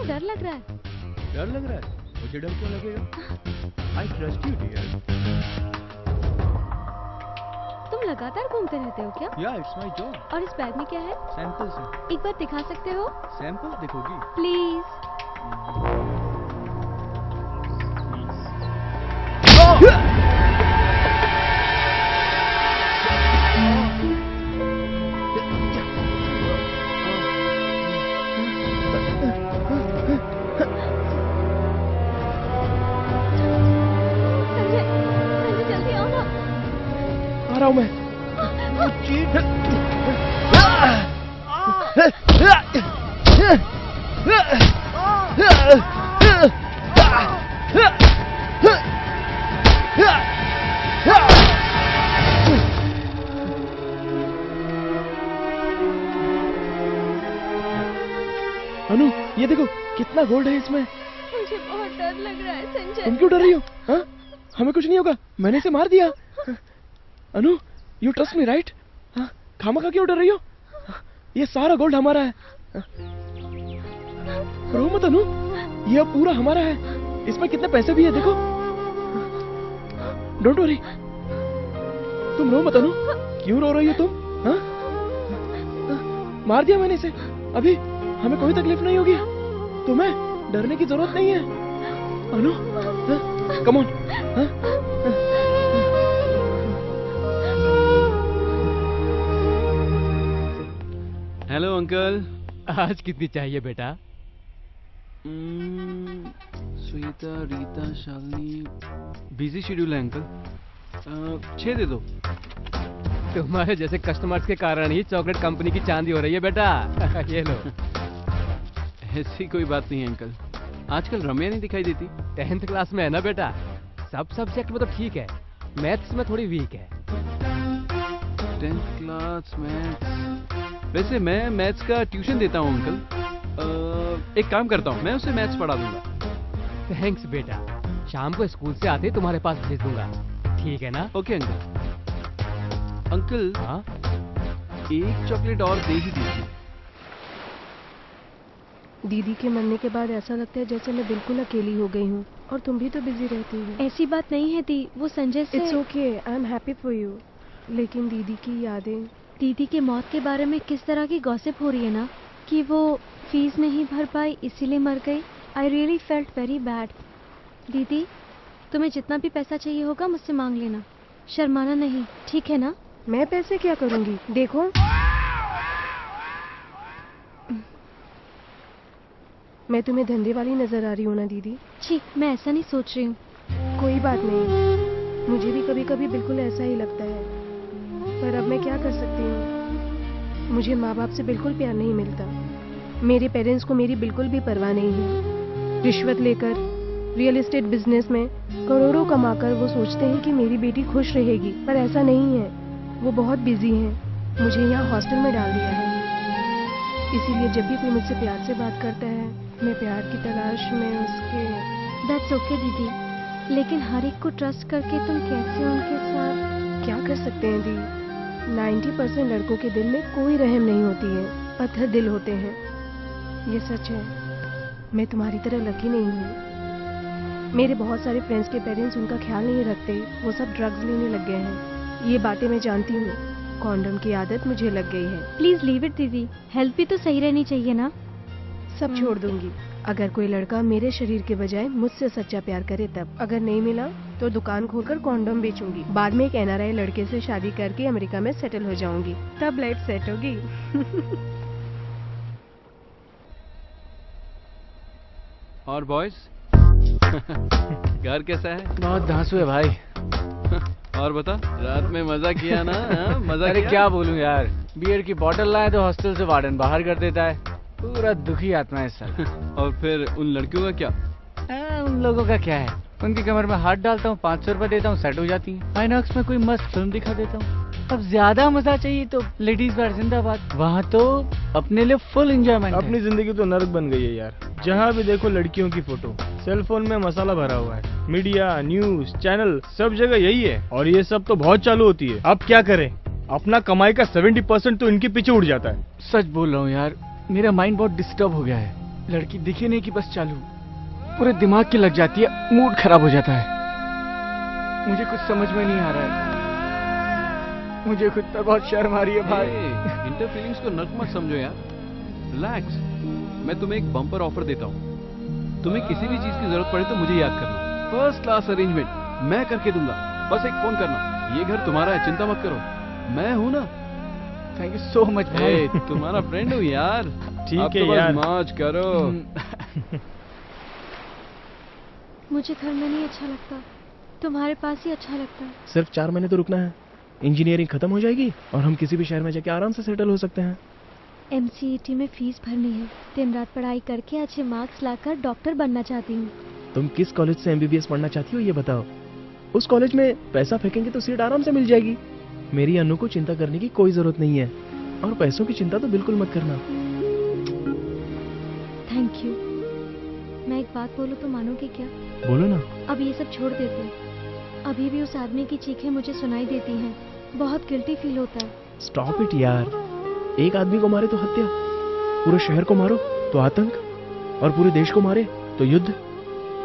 डर लग रहा है? डर लग रहा है? मुझे डर क्यों लगेगा? I trust you dear. तुम लगातार घूमते रहते हो क्या? या इट्स माय जॉब। और इस बैग में क्या है? सैंपल्स हैं। एक बार दिखा सकते हो? सैंपल देखोगी? प्लीज। आ रहा हूं मैं। अनु, ये देखो कितना गोल्ड है इसमें। मुझे बहुत डर लग रहा है संजय। तुम क्यों डर रही हो? हाँ? हमें कुछ नहीं होगा, मैंने इसे मार दिया। अनु, यू ट्रस्ट मी राइट? खामखा क्यों डर रही हो? ये सारा गोल्ड हमारा है। रो मत अनु, ये अब पूरा हमारा है। इसमें कितने पैसे भी है देखो। डोंट वरी, तुम रो मत अनु। क्यों रो रही हो तुम? हाँ? मार दिया मैंने इसे, अभी हमें कोई तकलीफ नहीं होगी। तुम्हें डरने की जरूरत नहीं है Anu. Come on. Hello uncle. आज कितनी चाहिए बेटा? श्वेता, रीता, शालिनी। बिजी शेड्यूल है अंकल। 6 दे दो। तुम्हारे जैसे कस्टमर्स के कारण ही चॉकलेट कंपनी की चांदी हो रही है बेटा। ये लो। ऐसी कोई बात नहीं है अंकल, आजकल रम्या नहीं दिखाई देती। 10th क्लास में है ना बेटा, सब सब्जेक्ट में तो ठीक है, मैथ्स में थोड़ी वीक है। 10th class maths. वैसे मैं मैथ्स का ट्यूशन देता हूँ अंकल। एक काम करता हूँ, मैं उसे मैथ्स पढ़ा दूंगा। थैंक्स बेटा, शाम को स्कूल से आते तुम्हारे पास भेज दूंगा, ठीक है ना? Okay uncle. अंकल, हाँ? एक चॉकलेट और दे ही दीजिए। दीदी के मरने के बाद ऐसा लगता है जैसे मैं बिल्कुल अकेली हो गई हूँ, और तुम भी तो बिजी रहती हो। ऐसी बात नहीं है दी, वो संजय से। It's okay, I am happy for you. लेकिन दीदी की यादें। दीदी के मौत के बारे में किस तरह की गॉसिप हो रही है ना, कि वो फीस नहीं भर पाई इसीलिए मर गई। I really felt very bad. दीदी, तुम्हें जितना भी पैसा चाहिए होगा मुझसे मांग लेना, शर्माना नहीं, ठीक है ना? मैं पैसे क्या करूँगी? देखो, मैं तुम्हें धंधे वाली नजर आ रही हूँ ना दीदी? छी, मैं ऐसा नहीं सोच रही हूँ। कोई बात नहीं, मुझे भी कभी कभी बिल्कुल ऐसा ही लगता है, पर अब मैं क्या कर सकती हूँ? मुझे माँ बाप से बिल्कुल प्यार नहीं मिलता। मेरे पेरेंट्स को मेरी बिल्कुल भी परवाह नहीं है। रिश्वत लेकर रियल एस्टेट बिजनेस में करोड़ों कमाकर वो सोचते हैं कि मेरी बेटी खुश रहेगी, पर ऐसा नहीं है। वो बहुत बिजी हैं, मुझे यहाँ हॉस्टल में डाल दिया है। इसीलिए जब भी कोई मुझसे प्यार से बात करता है, मैं प्यार की तलाश में उसके। दैट्स ओके दीदी, लेकिन हर एक को ट्रस्ट करके तुम कैसे उनके साथ? क्या कर सकते हैं दी? 90% लड़कों के दिल में कोई रहम नहीं होती है, पत्थर दिल होते हैं। ये सच है, मैं तुम्हारी तरह लकी नहीं हूँ। मेरे बहुत सारे फ्रेंड्स के पेरेंट्स उनका ख्याल नहीं रखते, वो सब ड्रग्स लेने लग गए हैं। ये बातें मैं जानती हूँ, कॉन्डम की आदत मुझे लग गई है। प्लीज लीव इट दीदी, हेल्थ भी तो सही रहनी चाहिए ना। सब छोड़ दूंगी अगर कोई लड़का मेरे शरीर के बजाय मुझसे सच्चा प्यार करे तब। अगर नहीं मिला तो दुकान खोलकर कॉन्डम बेचूंगी, बाद में एक NRI लड़के से शादी करके अमेरिका में सेटल हो जाऊंगी, तब लाइफ सेट होगी। और बॉयज, घर कैसा है? बहुत धांसू है भाई। और बता, रात में मजा किया ना? मजा अरे किया? क्या बोलूं यार, बियर की बोतल लाए तो हॉस्टल से वार्डन बाहर कर देता है। पूरा दुखी आत्मा है सर। और फिर उन लड़कियों का क्या? उन लोगों का क्या है, उनकी कमर में हाथ डालता हूँ, 500 रुपए देता हूँ, सेट हो जाती है। आइनॉक्स में कोई मस्त फिल्म दिखा देता हूँ। अब ज्यादा मजा चाहिए तो लेडीज बार जिंदाबाद, वहाँ तो अपने लिए फुल एंजॉयमेंट। अपनी जिंदगी तो नर्क बन गई है यार, जहाँ भी देखो लड़कियों की फोटो, सेल फोन में मसाला भरा हुआ है, मीडिया, न्यूज, चैनल, सब जगह यही है। और ये सब तो बहुत चालू होती है। अब क्या करें, अपना कमाई का 70% तो इनके पीछे उड़ जाता है। सच बोल रहा हूँ यार, मेरा माइंड बहुत डिस्टर्ब हो गया है। लड़की दिखे नहीं कि बस चालू, पूरे दिमाग की लग जाती है, मूड खराब हो जाता है। मुझे कुछ समझ में नहीं आ रहा है, मुझे खुद पर बहुत शर्म आ रही है भाई। इंटर फीलिंग्स को नर्क मत समझो यार, रिलैक्स। मैं तुम्हें एक बम्पर ऑफर देता हूँ, तुम्हें किसी भी चीज की जरूरत पड़े तो मुझे याद करना, फर्स्ट क्लास अरेंजमेंट मैं करके दूंगा। बस एक फोन करना, ये घर तुम्हारा है, चिंता मत करो, मैं हूँ ना। थैंक यू सो मच भाई। तुम्हारा फ्रेंड हूँ यार। ठीक है यार, मौज करो। मुझे घर में नहीं अच्छा लगता, तुम्हारे पास ही अच्छा लगता है। सिर्फ 4 महीने तो रुकना है, इंजीनियरिंग खत्म हो जाएगी और हम किसी भी शहर में जाके आराम से सेटल हो सकते हैं। MCET में फीस भरनी है, दिन रात पढ़ाई करके अच्छे मार्क्स लाकर डॉक्टर बनना चाहती हूँ। तुम किस कॉलेज से एमबीबीएस पढ़ना चाहती हो ये बताओ। उस कॉलेज में पैसा फेंकेंगे तो सीट आराम से मिल जाएगी। मेरी अनु को चिंता करने की कोई जरूरत नहीं है, और पैसों की चिंता तो बिल्कुल मत करना। Thank you. मैं एक बात बोलूं तो मानोगे क्या? बोलो ना। अब ये सब छोड़ देते हैं। अभी भी उस आदमी की चीखें मुझे सुनाई देती हैं। बहुत गिल्टी फील होता है। स्टॉप इट यार। एक आदमी को मारे तो हत्या, पूरे शहर को मारो तो आतंक, और पूरे देश को मारे तो युद्ध।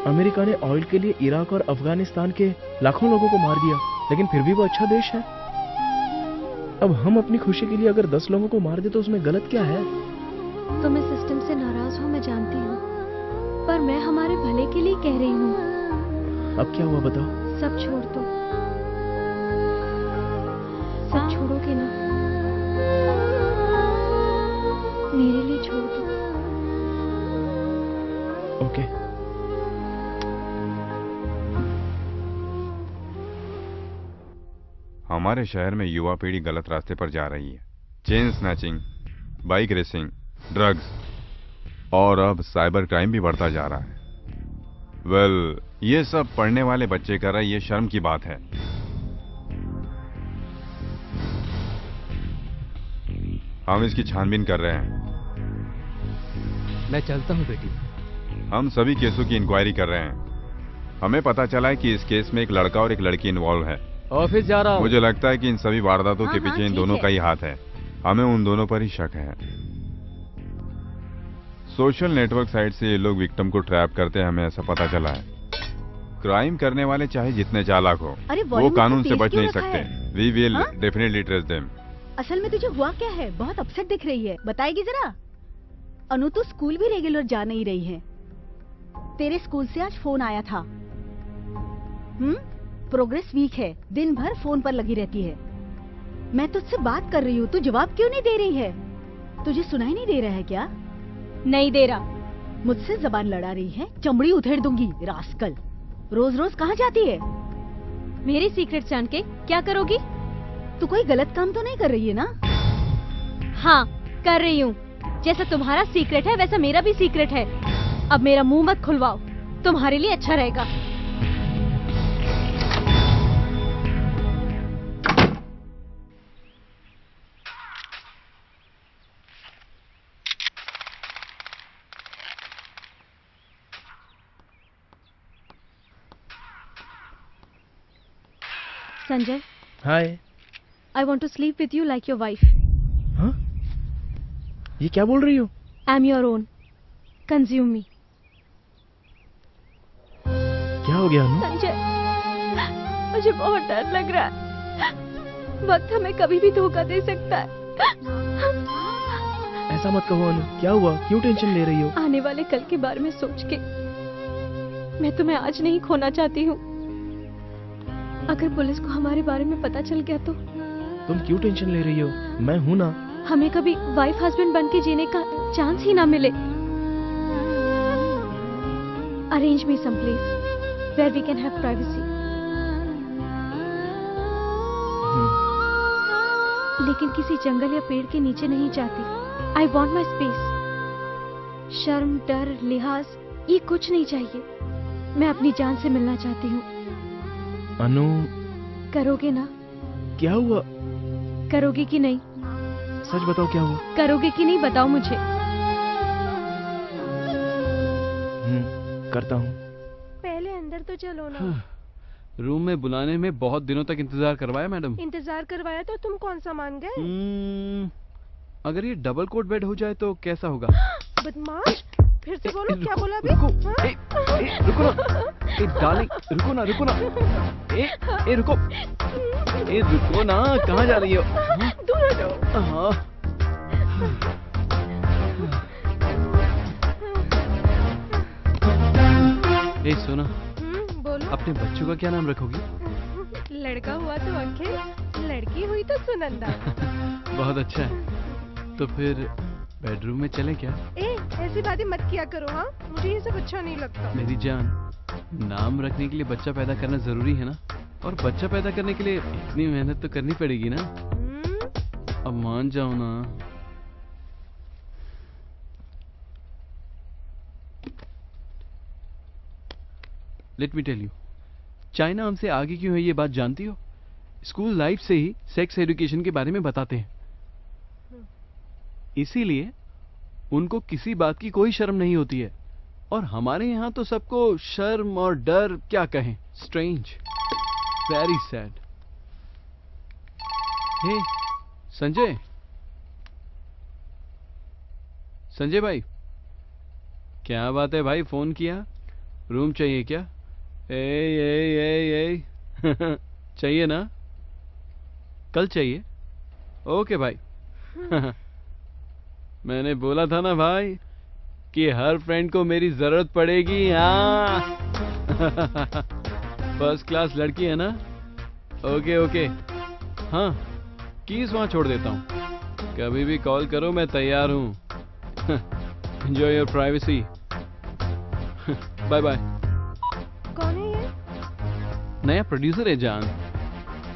अमेरिका ने ऑयल के लिए इराक और अफगानिस्तान के लाखों लोगों को मार दिया, लेकिन फिर भी वो अच्छा देश है। अब हम अपनी खुशी के लिए अगर 10 लोगों को मार दे तो उसमें गलत क्या है? तुम इस सिस्टम से नाराज हो, मैं जानती हूँ, पर मैं हमारे भले के लिए कह रही हूँ। अब क्या हुआ बताओ? सब छोड़ दो। सब छोड़ोगे ना? मेरे लिए छोड़ दो। ओके। हमारे शहर में युवा पीढ़ी गलत रास्ते पर जा रही है। Chain snatching, bike racing, drugs और अब साइबर क्राइम भी बढ़ता जा रहा है। वेल, ये सब पढ़ने वाले बच्चे कर रहे, ये शर्म की बात है। हम इसकी छानबीन कर रहे हैं। मैं चलता हूँ बेटी। हम सभी केसों की इंक्वायरी कर रहे हैं। हमें पता चला है कि इस केस में एक लड़का और एक लड़की इन्वॉल्व है। ऑफिस जा रहा हूँ। मुझे लगता है कि इन सभी वारदातों के पीछे इन दोनों का ही हाथ है। हमें उन दोनों पर ही शक है। सोशल नेटवर्क साइट से ये लोग विक्टिम को ट्रैप करते हैं, हमें ऐसा पता चला है। क्राइम करने वाले चाहे जितने चालाक हो, वो कानून से बच नहीं सकते। We will definitely trace them. असल में तुझे हुआ क्या है? बहुत अपसेट दिख रही है, बताएगी जरा। अनु तो स्कूल भी रेगुलर जा नहीं रही है। तेरे स्कूल से आज फोन आया था। प्रोग्रेस वीक है, दिन भर फोन पर लगी रहती है। मैं तुझसे बात कर रही हूँ, तू जवाब क्यों नहीं दे रही है? तुझे सुनाई नहीं दे रहा है क्या? नहीं दे रहा। मुझसे जबान लड़ा रही है, चमड़ी उधेड़ दूंगी रास्कल। रोज रोज कहाँ जाती है? मेरे सीक्रेट जान के क्या करोगी? तू कोई गलत काम तो नहीं कर रही है ना? हाँ कर रही हूँ। जैसा तुम्हारा सीक्रेट है वैसा मेरा भी सीक्रेट है। अब मेरा मुंह मत खुलवाओ, तुम्हारे लिए अच्छा रहेगा। संजय, हाय। I want to sleep with you like your wife. हाँ? ये क्या बोल रही हो? I'm your own. Consume me. क्या हो गया अनु? संजय, मुझे बहुत डर लग रहा है। वक्त हमें कभी भी धोखा दे सकता है। ऐसा मत कहो अनु, क्या हुआ? क्यों टेंशन ले रही हो? आने वाले कल के बारे में सोच के मैं तुम्हें आज नहीं खोना चाहती हूँ। अगर पुलिस को हमारे बारे में पता चल गया तो? तुम क्यों टेंशन ले रही हो? मैं हूँ ना। हमें कभी वाइफ हस्बैंड बन के जीने का चांस ही ना मिले। Arrange me some place where we can have privacy. लेकिन किसी जंगल या पेड़ के नीचे नहीं चाहती। I want my space. शर्म, डर, लिहाज ये कुछ नहीं चाहिए। मैं अपनी जान से मिलना चाहती हूँ। अनु, करोगे ना? क्या हुआ? करोगे कि नहीं? सच बताओ क्या हुआ? करोगे कि नहीं बताओ मुझे। करता हूँ। पहले अंदर तो चलो ना। रूम में बुलाने में बहुत दिनों तक इंतजार करवाया मैडम। इंतजार करवाया तो तुम कौन सा मान गए? अगर ये डबल कोट बेड हो जाए तो कैसा होगा? बदमाश, फिर से बोलो। क्या बोला अभी? रुको ना, डार्लिंग, रुको ना। रुको ना, कहाँ जा रही हो? दूर हटो। हाँ। सुना, बोलो। अपने बच्चों का क्या नाम रखोगी? लड़का हुआ तो अखिल, लड़की हुई तो सुनंदा। बहुत अच्छा है। तो फिर बेडरूम में चलें क्या? ऐसी बातें मत किया करो। हाँ, मुझे ये सब अच्छा नहीं लगता। मेरी जान, नाम रखने के लिए बच्चा पैदा करना जरूरी है ना, और बच्चा पैदा करने के लिए इतनी मेहनत तो करनी पड़ेगी ना। अब मान जाओ ना। Let me tell you, China हमसे आगे क्यों है ये बात जानती हो? स्कूल लाइफ से ही सेक्स एजुकेशन के बारे में बताते हैं, इसीलिए उनको किसी बात की कोई शर्म नहीं होती है। और हमारे यहाँ तो सबको शर्म और डर क्या कहें, स्ट्रेंज, वेरी सैड। हे संजय, संजय भाई, क्या बात है भाई, फोन किया? रूम चाहिए क्या? ए चाहिए ना? कल चाहिए? ओके भाई। मैंने बोला था ना भाई कि हर फ्रेंड को मेरी जरूरत पड़ेगी। हाँ। फर्स्ट क्लास लड़की है ना? Okay okay. हाँ, कीज वहां छोड़ देता हूँ, कभी भी कॉल करो, मैं तैयार हूँ। Enjoy your privacy. Bye bye. कौन है ये? नया प्रोड्यूसर है जान,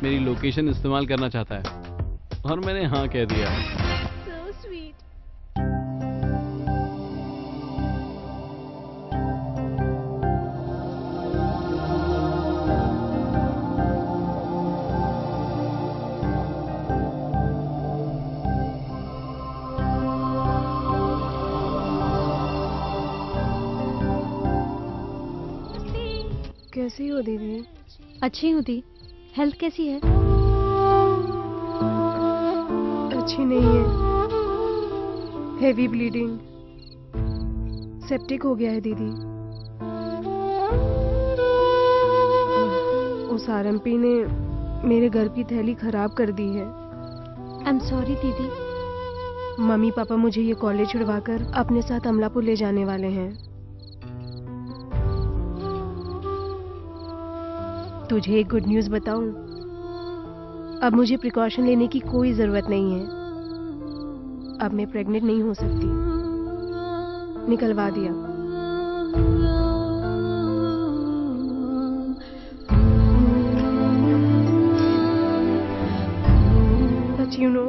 मेरी लोकेशन इस्तेमाल करना चाहता है और मैंने हाँ कह दिया। So sweet. कैसी हो दीदी? अच्छी हूँ दी। हेल्थ कैसी है? अच्छी नहीं है, हेवी ब्लीडिंग, सेप्टिक हो गया है दीदी। उस आरएमपी ने मेरे घर की थैली खराब कर दी है। आई एम सॉरी दीदी। मम्मी पापा मुझे ये कॉलेज छुड़वाकर अपने साथ अमलापुर ले जाने वाले हैं। तुझे एक गुड न्यूज़ बताऊं? अब मुझे प्रिकॉशन लेने की कोई जरूरत नहीं है। अब मैं प्रेग्नेंट नहीं हो सकती। निकलवा दिया। बट यू नो,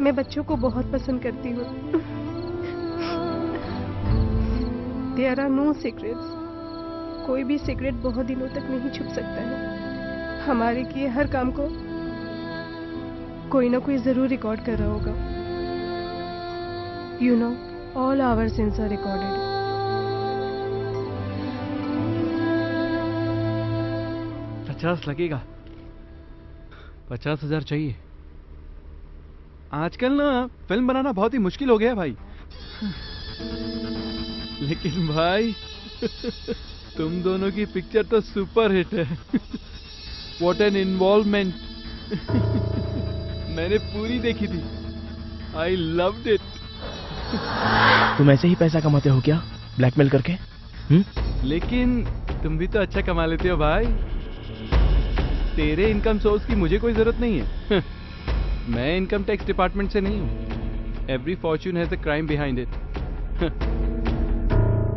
मैं बच्चों को बहुत पसंद करती हूँ। There are no secrets. कोई भी सीक्रेट बहुत दिनों तक नहीं छुप सकता है। हमारे किए हर काम को कोई ना कोई जरूर रिकॉर्ड कर रहा होगा। You know, all our sins are recorded. $50 लगेगा। 50,000 चाहिए। आजकल ना फिल्म बनाना बहुत ही मुश्किल हो गया है भाई। लेकिन भाई तुम दोनों की पिक्चर तो सुपर हिट है। What an involvement. मैंने पूरी देखी थी। I loved it. तुम ऐसे ही पैसा कमाते हो क्या, ब्लैकमेल करके? लेकिन तुम भी तो अच्छा कमा लेते हो भाई। तेरे इनकम सोर्स की मुझे कोई जरूरत नहीं है। मैं इनकम टैक्स डिपार्टमेंट से नहीं हूँ। Every Fortune has a crime behind it.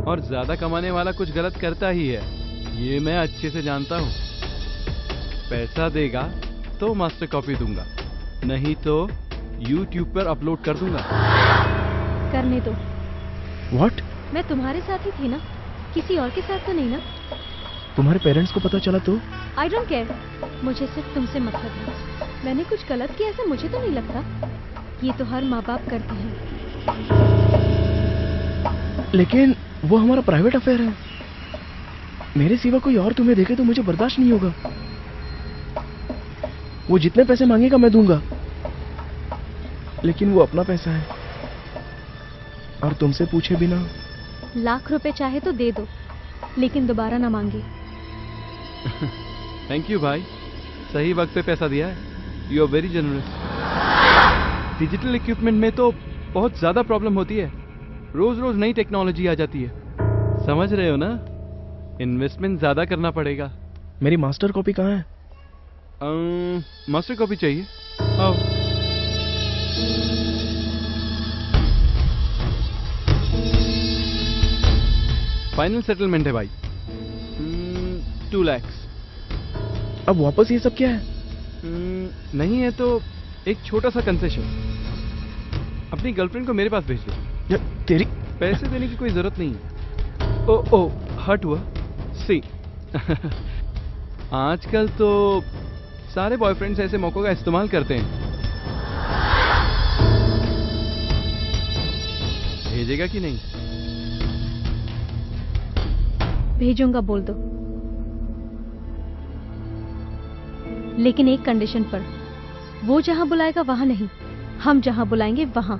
और ज्यादा कमाने वाला कुछ गलत करता ही है, ये मैं अच्छे से जानता हूँ। पैसा देगा तो मास्टर कॉपी दूंगा, नहीं तो YouTube पर अपलोड कर दूंगा। करने दो। What? मैं तुम्हारे साथ ही थी ना, किसी और के साथ तो नहीं ना? तुम्हारे पेरेंट्स को पता चला तो? आई डोंट केयर, मुझे सिर्फ तुमसे मतलब है। मैंने कुछ गलत किया ऐसा मुझे तो नहीं लगता। ये तो हर माँ बाप करते हैं। लेकिन वो हमारा प्राइवेट अफेयर है। मेरे सिवा कोई और तुम्हें देखे तो मुझे बर्दाश्त नहीं होगा। वो जितने पैसे मांगेगा मैं दूंगा, लेकिन वो अपना पैसा है और तुमसे पूछे बिना। लाख रुपए चाहे तो दे दो, लेकिन दोबारा ना मांगे। थैंक यू भाई, सही वक्त पे पैसा दिया है। You are very generous. Digital equipment में तो बहुत ज्यादा प्रॉब्लम होती है। रोज रोज नई टेक्नोलॉजी आ जाती है, समझ रहे हो ना? इन्वेस्टमेंट ज्यादा करना पड़ेगा। मेरी मास्टर कॉपी कहाँ है? मास्टर कॉपी चाहिए? आओ। फाइनल सेटलमेंट है भाई, 2 लाख। अब वापस ये सब क्या है? नहीं है तो एक छोटा सा कंसेशन। अपनी गर्लफ्रेंड को मेरे पास भेज दो। तेरी पैसे देने की कोई जरूरत नहीं है। ओ हर्ट हुआ? सी आजकल तो सारे बॉयफ्रेंड्स ऐसे मौकों का इस्तेमाल करते हैं। भेजेगा कि नहीं? भेजूंगा बोल दो, लेकिन एक कंडीशन पर। वो जहां बुलाएगा वहां नहीं, हम जहां बुलाएंगे वहां।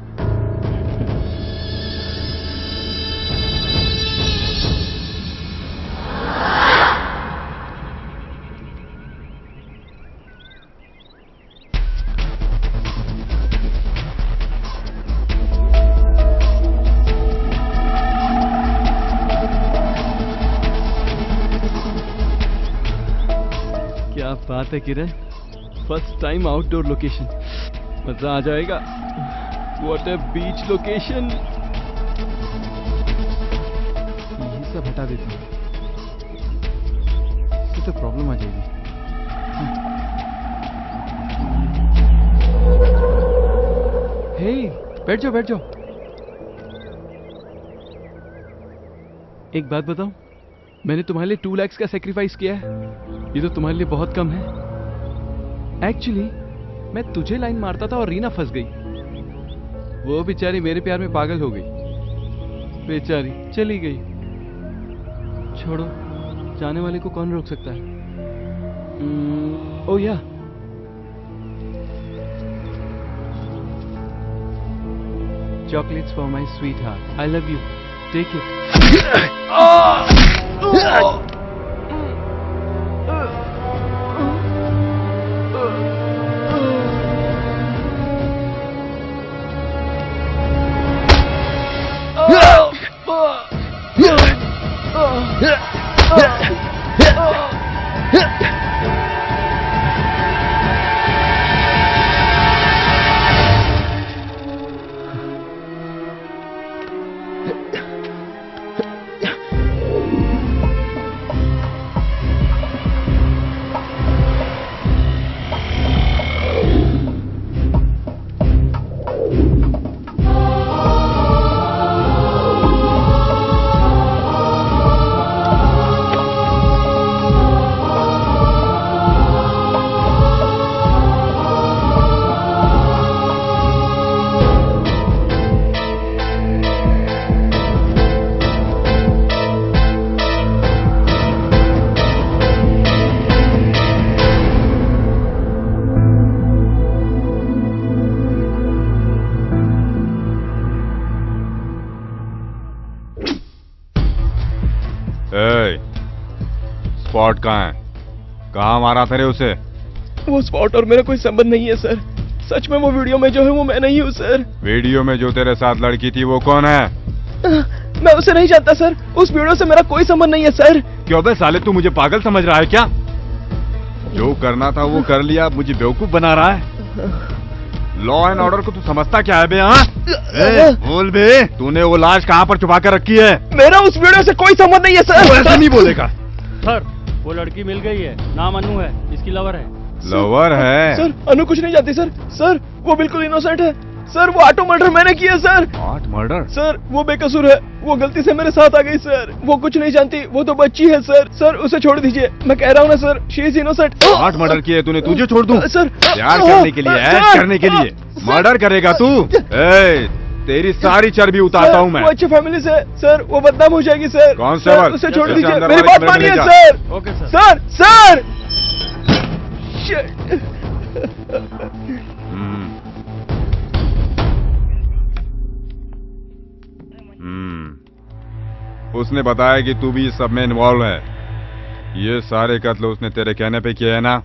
क्या बात है किरण, फर्स्ट टाइम आउटडोर लोकेशन, मजा आ जाएगा। What a beach location. यही सब हटा देता हूँ, इससे तो प्रॉब्लम आ जाएगी। हे, बैठ जाओ बैठ जाओ। एक बात बताऊं, मैंने तुम्हारे लिए 2 लाख का सेक्रीफाइस किया है। ये तो तुम्हारे लिए बहुत कम है। एक्चुअली मैं तुझे लाइन मारता था और रीना फंस गई। वो बेचारी मेरे प्यार में पागल हो गई, बेचारी चली गई। छोड़ो, जाने वाले को कौन रोक सकता है। Oh yeah, chocolates for my sweetheart, I love you, take it. Spot कहाँ है? कहाँ मारा था रे उसे? वो स्पॉट और मेरा कोई संबंध नहीं है सर। सच में वो वीडियो में जो है वो मैं नहीं हूँ सर। वीडियो में जो तेरे साथ लड़की थी वो कौन है? मैं उसे नहीं जानता सर। उस वीडियो से मेरा कोई संबंध नहीं है सर। क्यों बे साले, तू मुझे पागल समझ रहा है क्या? जो करना था वो कर लिया, मुझे बेवकूफ बना रहा है। लॉ एंड ऑर्डर को तू समझता क्या है बे? हाँ बोल बे, तूने वो लाश कहाँ पर छुपा कर रखी है? मेरा उस वीडियो से कोई संबंध नहीं है सर। वो ऐसा नहीं बोलेगा सर। वो लड़की मिल गई है, नाम अनु है, इसकी लवर है। लवर है? सर अनु कुछ नहीं जानती सर। सर वो बिल्कुल इनोसेंट है सर। वो ऑटो मर्डर मैंने किया सर। Auto murder? सर वो बेकसूर है, वो गलती से मेरे साथ आ गई सर। वो कुछ नहीं जानती, वो तो बच्ची है सर। सर उसे छोड़ दीजिए, मैं कह रहा हूँ ना sir, she is innocent. Auto murder किया तूने, तुझे छोड़ दूं? सर प्यार करने के लिए, ऐश करने के लिए मर्डर करेगा तू? तेरी सारी चर्बी उतारता हूँ मैं। वो अच्छी फैमिली से सर, वो बदनाम हो जाएगी सर। कांस्टेबल उसे छोड़ दीजिए, अंदर मेरी वाले बात कमरे में मानिए ले जा। Sir. Okay sir. Sir sir उसने बताया कि तू भी इस सब में इन्वॉल्व है। ये सारे कत्ल उसने तेरे कहने पे किए है ना?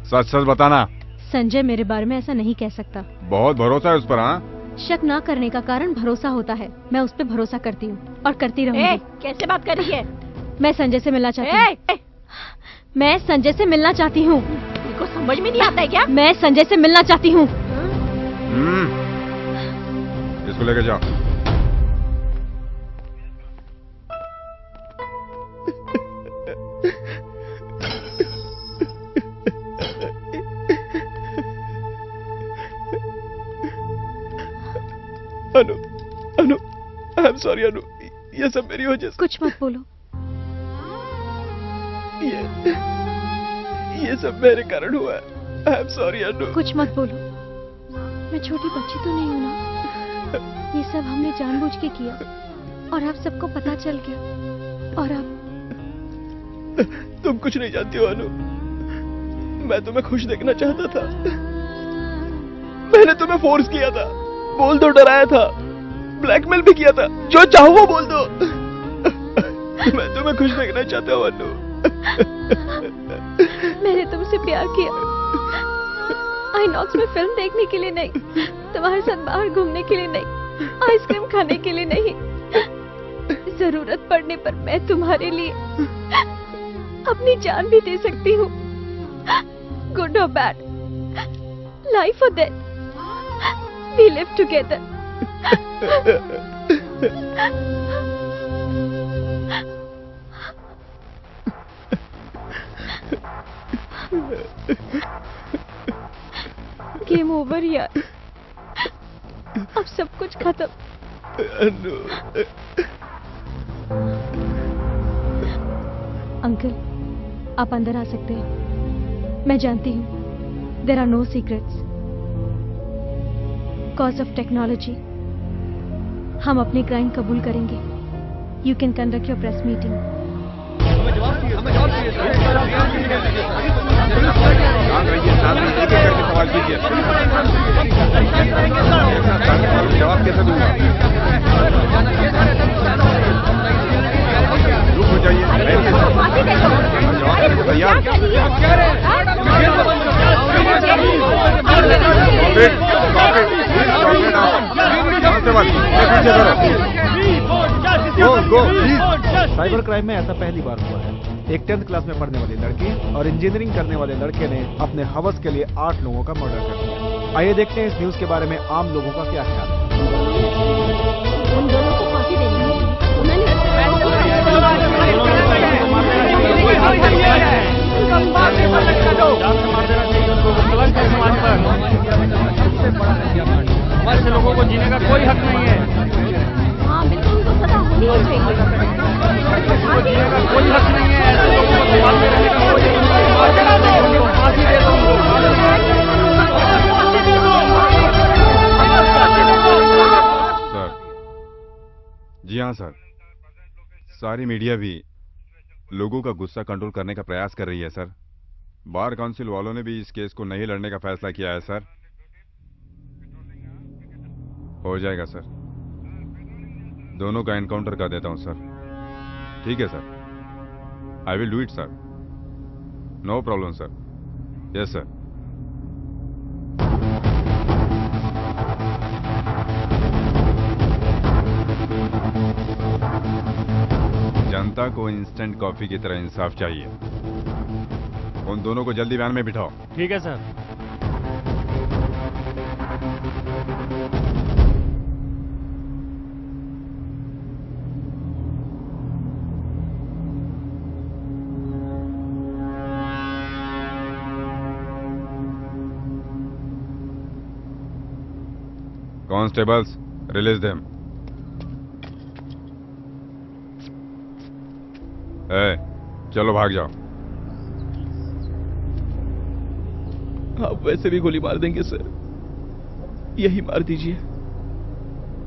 सच सच बताना। संजय मेरे बारे में ऐसा नहीं कह सकता। बहुत भरोसा है उस पर? हाँ, शक ना करने का कारण भरोसा होता है। मैं उस पर भरोसा करती हूँ और करती रहूंगी। कैसे बात कर रही है? मैं संजय से मिलना चाहती हूँ। मैं संजय से मिलना चाहती हूँ। तुमको समझ में नहीं आता है क्या? मैं संजय से मिलना चाहती हूँ। इसको लेकर जाओ। अनु, आई एम सॉरी अनु, ये सब मेरी वजह से। कुछ मत बोलो। ये सब मेरे कारण हुआ है। आई एम सॉरी अनु। कुछ मत बोलो, मैं छोटी बच्ची तो नहीं हूँ ना। ये सब हमने जानबूझ के किया और अब सबको पता चल गया और अब तुम कुछ नहीं जानती हो अनु। मैं तुम्हें खुश देखना चाहता था। मैंने तुम्हें फोर्स किया था, बोल दो, डराया था, ब्लैकमेल भी किया था। जो चाहो वो बोल दो। मैं तुम्हें खुश देखना चाहता हूँ अनु। मैंने तुमसे प्यार किया, आईनॉक्स में फिल्म देखने के लिए नहीं, तुम्हारे साथ बाहर घूमने के लिए नहीं, आइसक्रीम खाने के लिए नहीं। जरूरत पड़ने पर मैं तुम्हारे लिए अपनी जान भी दे सकती हूँ। गुड और बैड, लाइफ और death, we live together. Game over यार, अब सब कुछ खत्म। अंकल, आप अंदर आ सकते हैं। मैं जानती हूँ there are no secrets. Cause of technology हम अपने क्राइम कबूल करेंगे। You can conduct your press meeting. सवाल कीजिए। जवाब कैसे दूंगा? रुक हो जाइए। जवाब तैयार। साइबर क्राइम में ऐसा पहली बार हुआ है। एक 10th क्लास में पढ़ने वाली लड़की और इंजीनियरिंग करने वाले लड़के ने अपने हवस के लिए 8 लोगों का मर्डर कर दिया। आइए देखते हैं इस न्यूज के बारे में आम लोगों का क्या ख्याल है। उन दोनों को फांसी देनी है। हमारे लोगों को जीने का कोई हक नहीं है। हाँ बिल्कुल, उनको सजा होनी ही चाहिए। जीने का कोई हक नहीं है। ऐसे लोगों को सवाल करने का कोई फांसी दे दो। सर, जी हाँ सर, सारी मीडिया भी लोगों का गुस्सा कंट्रोल करने का प्रयास कर रही है सर। बार काउंसिल वालों ने भी इस केस को नहीं लड़ने का फैसला किया है सर। हो जाएगा सर, दोनों का एनकाउंटर कर देता हूं सर। ठीक है sir, I will do it sir, no problem sir. Yes sir. जनता को इंस्टेंट कॉफी की तरह इंसाफ चाहिए। उन दोनों को जल्दी वैन में बिठाओ। ठीक है सर। Constables, release them. चलो भाग जाओ। आप वैसे भी गोली मार देंगे सर, यही मार दीजिए।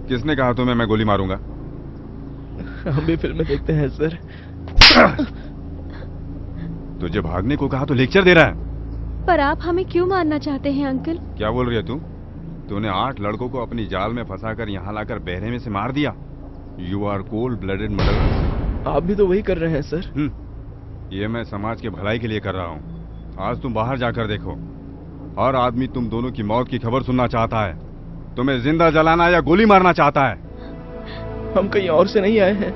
किसने कहा तुम्हें मैं गोली मारूंगा? हम भी फिल्में देखते हैं सर। तुझे भागने को कहा तो लेक्चर दे रहा है। पर आप हमें क्यों मारना चाहते हैं अंकल? क्या बोल रही है तू? तूने 8 लड़कों को अपनी जाल में फंसाकर यहाँ लाकर बहरे में से मार दिया। You are cold blooded murderer. आप भी तो वही कर रहे हैं सर। ये मैं समाज के भलाई के लिए कर रहा हूँ। आज तुम बाहर जाकर देखो, हर आदमी तुम दोनों की मौत की खबर सुनना चाहता है। तुम्हें जिंदा जलाना या गोली मारना चाहता है। हम कहीं और से नहीं आए हैं,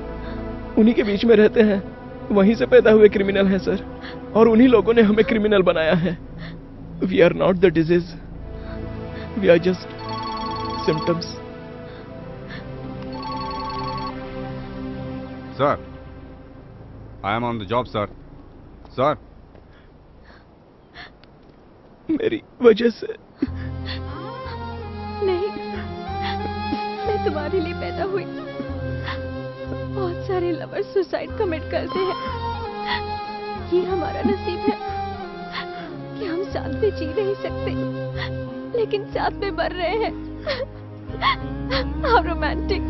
उन्हीं के बीच में रहते हैं, वहीं से पैदा हुए क्रिमिनल हैं सर, और उन्हीं लोगों ने हमें क्रिमिनल बनाया है। We are not the disease, we are just symptoms. Sir, I am on the job sir. Sir, मेरी वजह से नहीं, मैं तुम्हारे लिए पैदा हुई। बहुत सारे लवर्स सुसाइड कमिट करते हैं, ये हमारा नसीब है कि हम साथ में जी नहीं सकते, लेकिन साथ में मर रहे हैं। How romantic!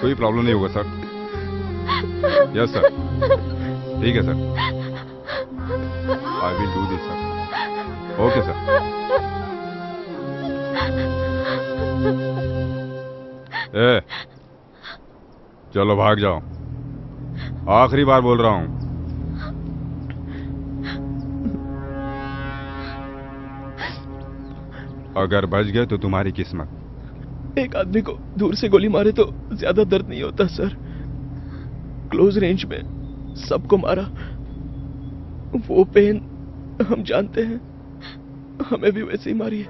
कोई प्रॉब्लम नहीं होगा सर। यस सर, ठीक है sir, I will do this sir. Okay sir. ए, चलो भाग जाओ, आखिरी बार बोल रहा हूं। अगर बच गए तो तुम्हारी किस्मत। एक आदमी को दूर से गोली मारे तो ज्यादा दर्द नहीं होता सर, क्लोज रेंज में सबको मारा, वो पेन हम जानते हैं, हमें भी वैसे ही मारी है।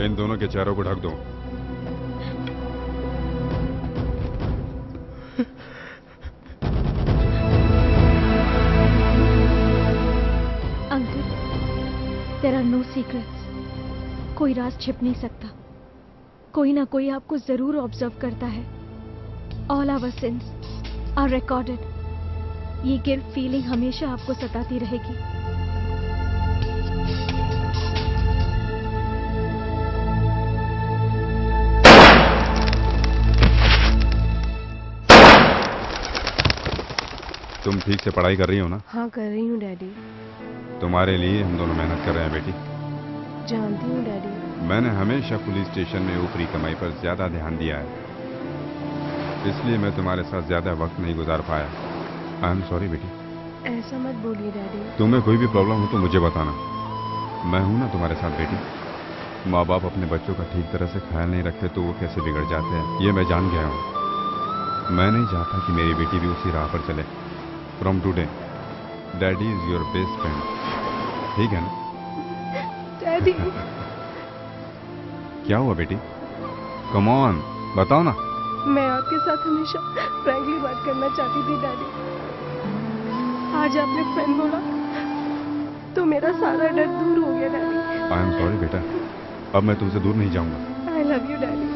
इन दोनों के चेहरों को ढक दो। Uncle, there are no secrets. कोई राज छिप नहीं सकता, कोई ना कोई आपको जरूर ऑब्जर्व करता है। All our sins are recorded. ये गिल्ट फीलिंग हमेशा आपको सताती रहेगी। तुम ठीक से पढ़ाई कर रही हो ना? हाँ कर रही हूँ डैडी। तुम्हारे लिए हम दोनों मेहनत कर रहे हैं बेटी। जानती हूँ डैडी। मैंने हमेशा पुलिस स्टेशन में ऊपरी कमाई पर ज्यादा ध्यान दिया है, इसलिए मैं तुम्हारे साथ ज्यादा वक्त नहीं गुजार पाया। आई एम सॉरी बेटी। ऐसा मत बोलिए डैडी। तुम्हें कोई भी प्रॉब्लम हो तो मुझे बताना, मैं हूं ना तुम्हारे साथ बेटी। माँ बाप अपने बच्चों का ठीक तरह से ख्याल नहीं रखते तो वो कैसे बिगड़ जाते हैं, ये मैं जान गया हूँ। मैं नहीं चाहता कि मेरी बेटी भी उसी राह पर चले। From today daddy is your best friend, ठीक है ना? डैडी। क्या हुआ बेटी? कम ऑन, बताओ ना। मैं आपके साथ हमेशा फ्रैंकली बात करना चाहती थी डैडी। आज आपने फ्रेंड बोला तो मेरा सारा डर दूर हो गया डैडी। आई एम सॉरी बेटा, अब मैं तुमसे दूर नहीं जाऊंगा। आई लव यू डैडी।